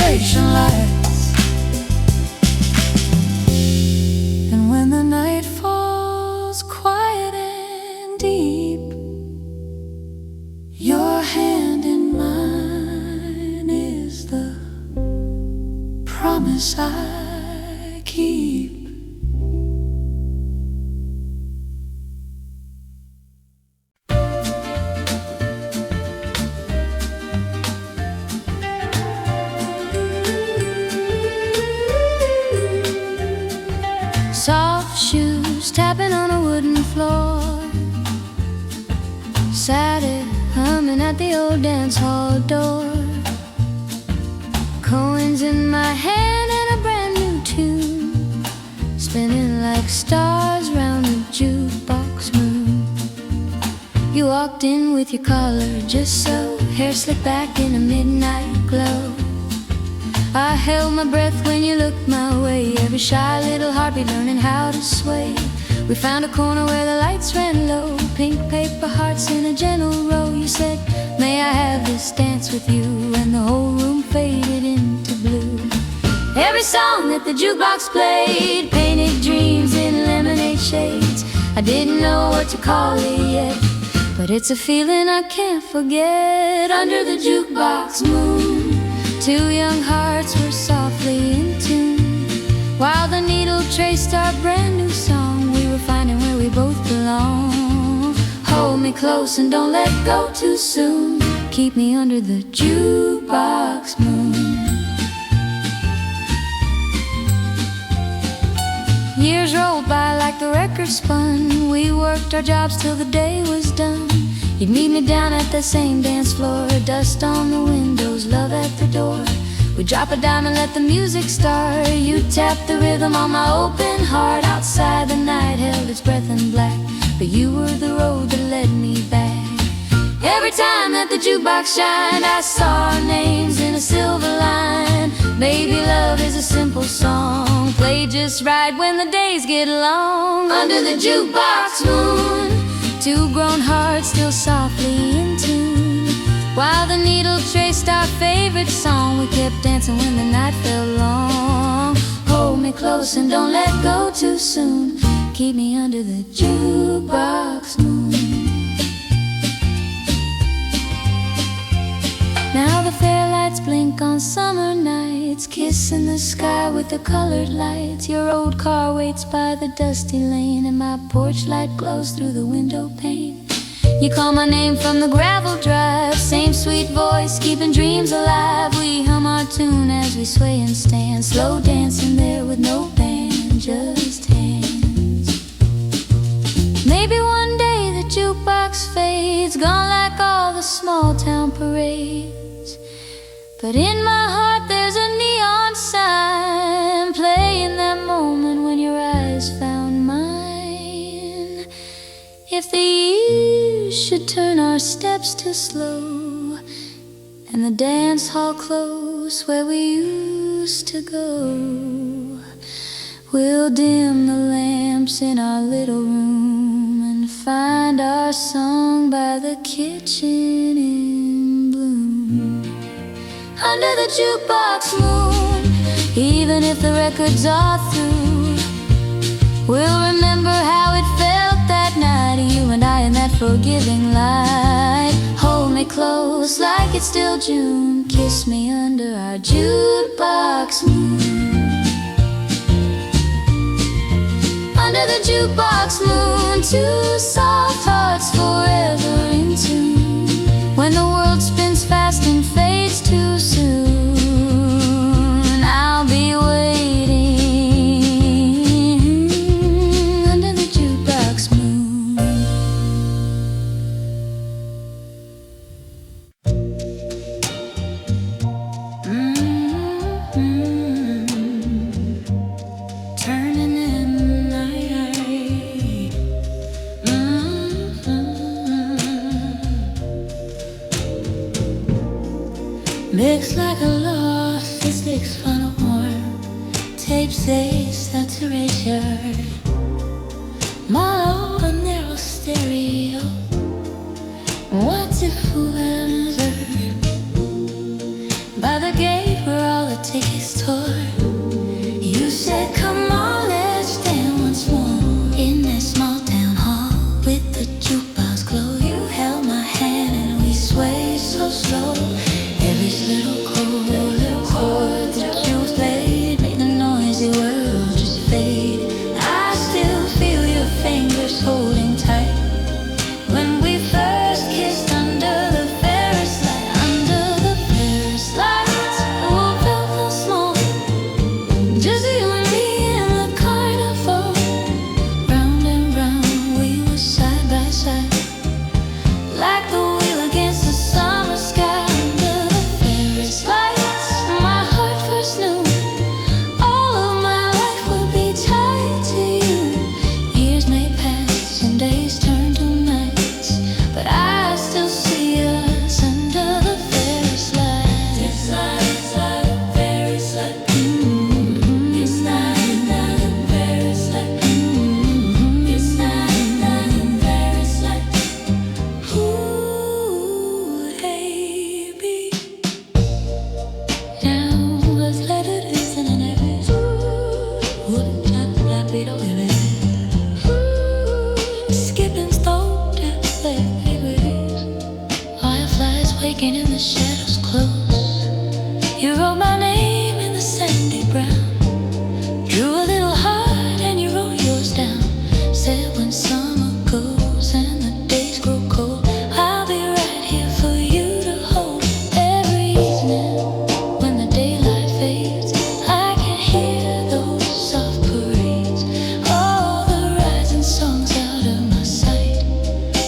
Soft shoes tapping on a wooden floor. Sadie humming at the old dance hall door. Coins in my hand and a brand new tune, spinning like stars round the jukebox moon. You walked in with your collar just so, hair slicked back in a midnight glow. I held my breath when you looked my way, every shy little heartbeat learning how to sway. We found a corner where the lights ran low, pink paper hearts in a gentle row. You said, may I have this dance with you? And the whole room faded into blue. Every song that the jukebox played painted dreams in lemonade shades. I didn't know what to call it yet, but it's a feeling I can't forget. Under the jukebox moon, two young hearts were softly in tune, while the needle traced our brand new song. We were finding where we both belong. Hold me close and don't let go too soon. Keep me under the jukebox moon. Years rolled by like the record spun. We worked our jobs till the day was done. You'd meet me down at the same dance floor, dust on the windows, love at the door. We'd drop a dime and let the music start. You'd tap the rhythm on my open heart. Outside the night held its breath in black, but you were the road that led me back. Every time that the jukebox shined, I saw our names in a silver line. Baby, love is a simple song, played just right when the days get long. Under the jukebox moon, two grown hearts still softly in tune, while the needle traced our favorite song. We kept dancing when the night fell long. Hold me close and don't let go too soon. Keep me under the jukebox moon. Now the fair lights blink on summer nights, kissing the sky with the colored lights. Your old car waits by the dusty lane, and my porch light glows through the window pane. You call my name from the gravel drive, same sweet voice keeping dreams alive. We hum our tune as we sway and stand, slow dancing there with no band, just hands. Maybe one day the jukebox fades, gone like all the small town parades. But in my heart there's a neon sign, playing that moment when your eyes found mine. If the years should turn our steps to slow, and the dance hall close where we used to go, we'll dim the lamps in our little room and find our song by the kitchen in bloom. Under the jukebox moon, even if the records are through, we'll remember how it felt that night, you and I in that forgiving light. Hold me close like it's still June, kiss me under our jukebox moon. Under the jukebox moon, two soft hearts forever in tune. When the world spins fast and fades too soon, I'll be waiting under the jukebox moon. Turning in the night. Mixed like a lost mystic's final warm. Tape saves that's erasure. Mono, a narrow stereo. What if whoever by the gate where all the tickets tore, you said, come on, let's dance once more in that small town hall with the jukebox glow. You held my hand and we swayed so slow. Every little chord that you played made the noisy world just fade. I still feel your fingers holding tight when we first kissed under the fair shaking and the shadows close. You wrote my name in the sandy brown, drew a little heart and you wrote yours down. Said when summer goes and the days grow cold, I'll be right here for you to hold. Every evening when the daylight fades, I can hear those soft parades, all the rising songs out of my sight.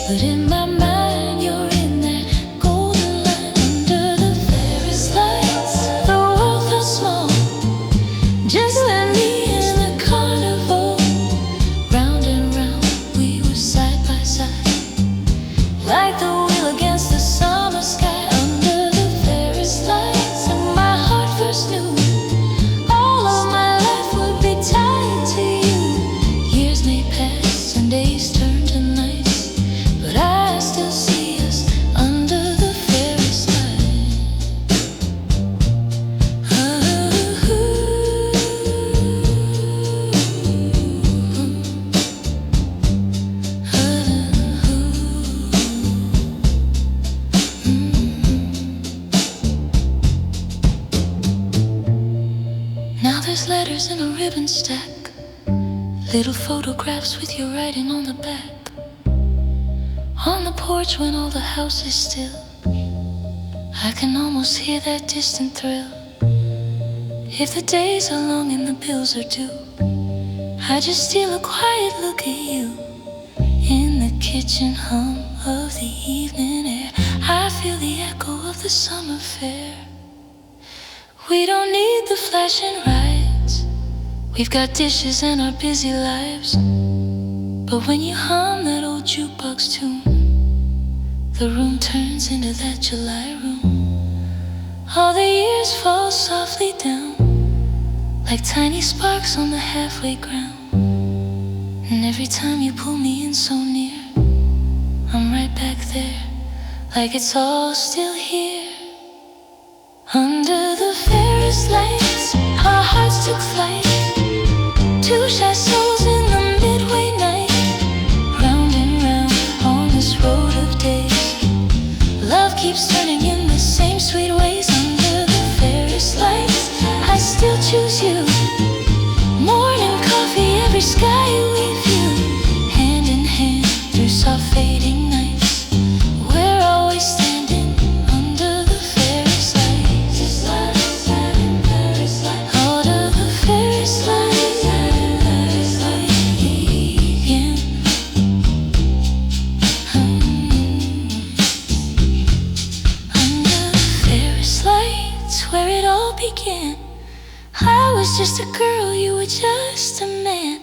But in my mind you're in that golden line. Under the Ferris lights, the world felt small. Just let me in the carnival. Round and round we were side by side, like the wheel against the summer sky. Under the Ferris lights, and my heart first knew all of my life would be tied to you. Years may pass and days turn to nights, but I still see us under the Ferris lights. Now there's letters in a ribbon stack, little photographs with your writing on the back. On the porch when all the house is still, I can almost hear that distant thrill. If the days are long and the bills are due, I just steal a quiet look at you. In the kitchen hum of the evening air, I feel the echo of the summer fair. We don't need the flashing rides, we've got dishes and our busy lives. But when you hum that old jukebox tune, the room turns into that July room. All the years fall softly down, like tiny sparks on the halfway ground. And every time you pull me in so near, I'm right back there, like it's all still here. Under the Ferris lights, our hearts took flight, two shy souls in the midway night. Round and round on this road of days, love keeps turning in the same sweet ways. Under the Ferris lights, I still choose you. Morning coffee, every sky we view, hand in hand through soft fading nights. We're always standing under the Ferris lights. Under the Ferris lights, yeah. Under the Ferris lights, where it all began. I was just a girl, you were just a man.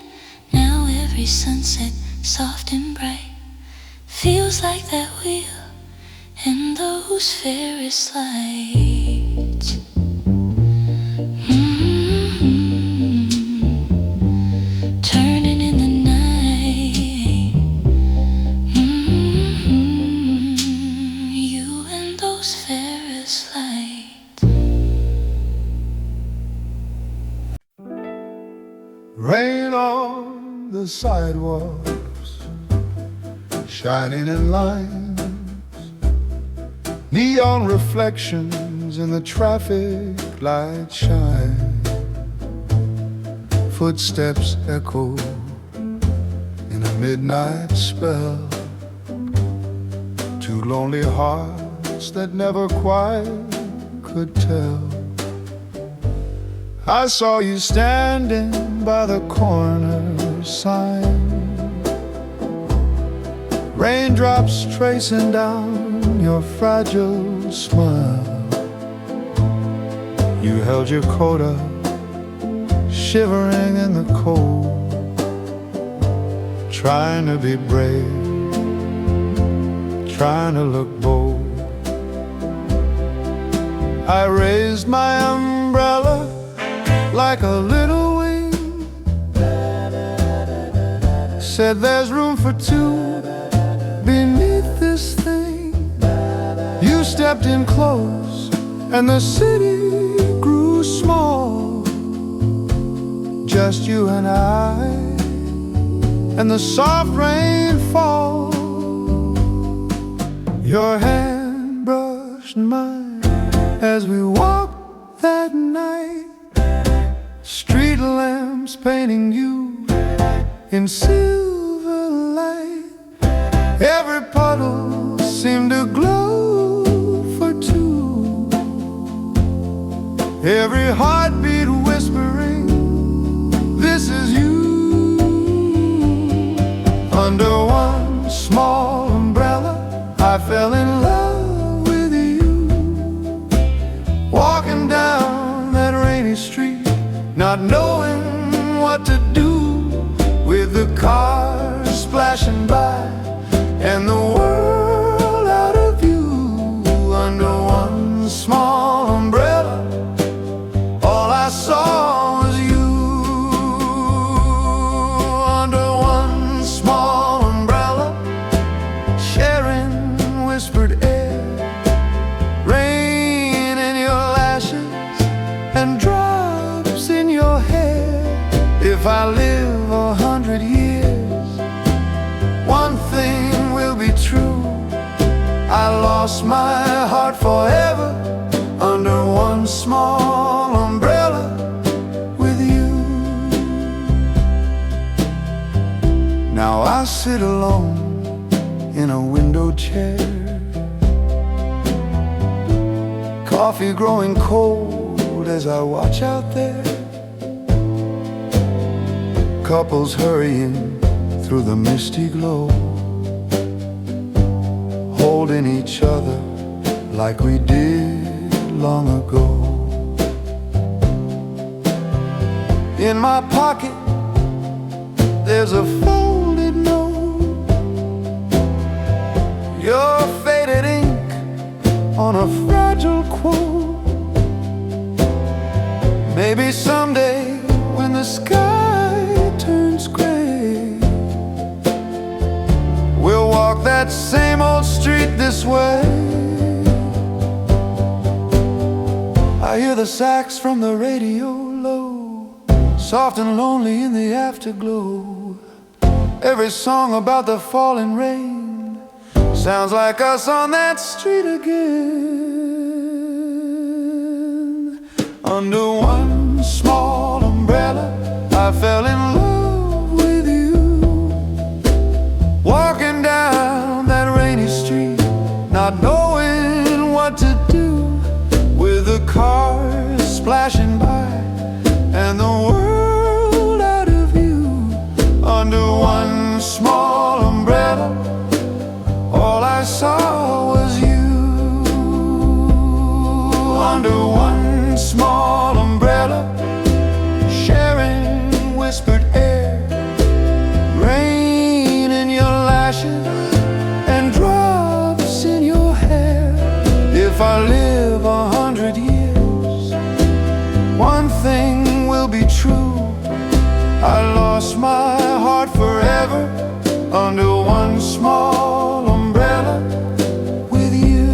Now every sunset, soft and bright, feels like that wheel and those Ferris lights. Turning in the night. You and those Ferris lights. Rain on the sidewalks, shining in lines, neon reflections in the traffic light shine. Footsteps echo in a midnight spell, two lonely hearts that never quite could tell. I saw you standing by the corner sign, raindrops tracing down your fragile smile. You held your coat up, shivering in the cold, trying to be brave, trying to look bold. I raised my umbrella like a little wing, said there's room for two beneath this thing. You stepped in close and the city grew small, just you and I, and the soft rain fall. Your hand brushed and mine as we walked that night. Street lamps painting you in silver light. Every puddle seemed to glow for two, every heartbeat whispering, this is you. Under one small umbrella, I fell in love with you. Walking down that rainy street, not knowing what to do, with the cars splashing by and the world out of view. Under one small umbrella, all I saw was you. Under one small umbrella, sharing whispered air, rain in your lashes and drops in your hair. If I live 100 years, one thing will be true: I lost my heart forever under one small umbrella with you. Now I sit alone in a window chair, coffee growing cold as I watch out there. Couples hurrying through the misty glow, holding each other like we did long ago. In my pocket, there's a folded note, your faded ink on a fragile quote. Maybe someday when the sky turns gray, we'll walk that same old street this way. I hear the sax from the radio low, soft and lonely in the afterglow. Every song about the falling rain sounds like us on that street again. Under one small umbrella, I fell in love with you. Walking down that rainy street, not knowing what to do, with the cars splashing by and the world out of view. Under one small umbrella, all I saw was you. Under one small umbrella, sharing whispered air, rain in your lashes and drops in your hair. If I live 100 years, one thing will be true: I lost my heart forever under one small umbrella with you.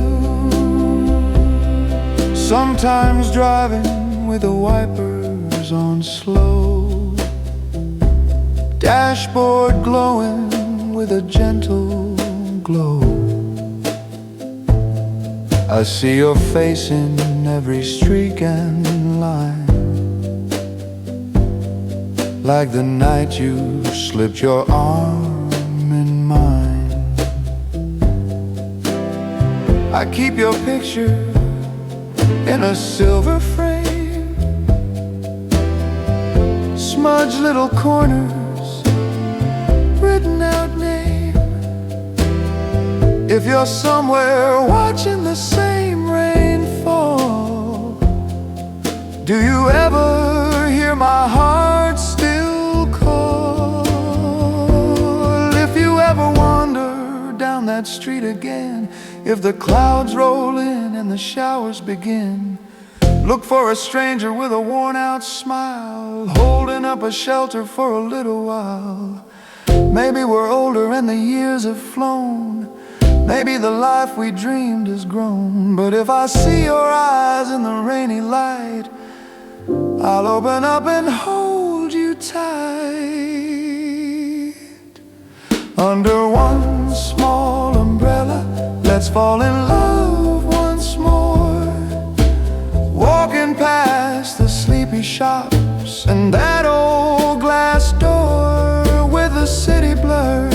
Sometimes driving with the wipers on slow, dashboard glowing with a gentle glow. I see your face in every streak and line, like the night you slipped your arm in mine. I keep your picture in a silver frame, smudge little corners, written out name. If you're somewhere watching the same rain fall, do you ever hear my heart still call? If you ever wander down that street again, if the clouds roll in and the showers begin, look for a stranger with a worn-out smile, holding up a shelter for a little while. Maybe we're older and the years have flown, maybe the life we dreamed has grown. But if I see your eyes in the rainy light, I'll open up and hold you tight. Under one small umbrella, let's fall in love once more. coffee shops and that old glass door with the city blurred,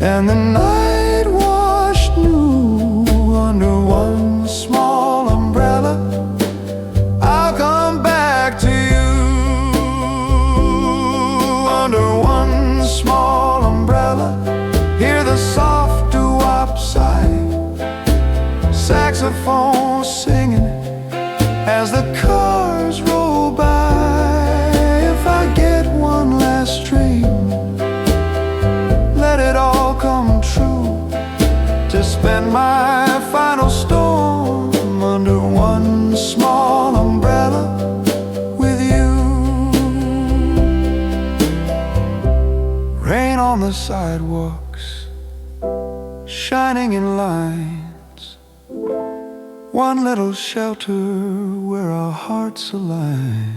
and the night washed new under one small umbrella. I'll come back to you under one small umbrella. Hear the soft doo-wop sigh, saxophone singing as the cars roll by. If I get one last dream, let it all come true, to spend my final storm under one small umbrella with you. Rain on the sidewalks, shining in lines, one little shelter where our hearts align.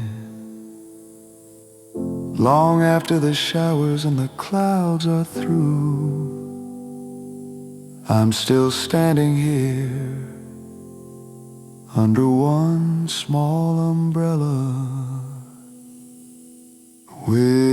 Long after the showers and the clouds are through, I'm still standing here under one small umbrella with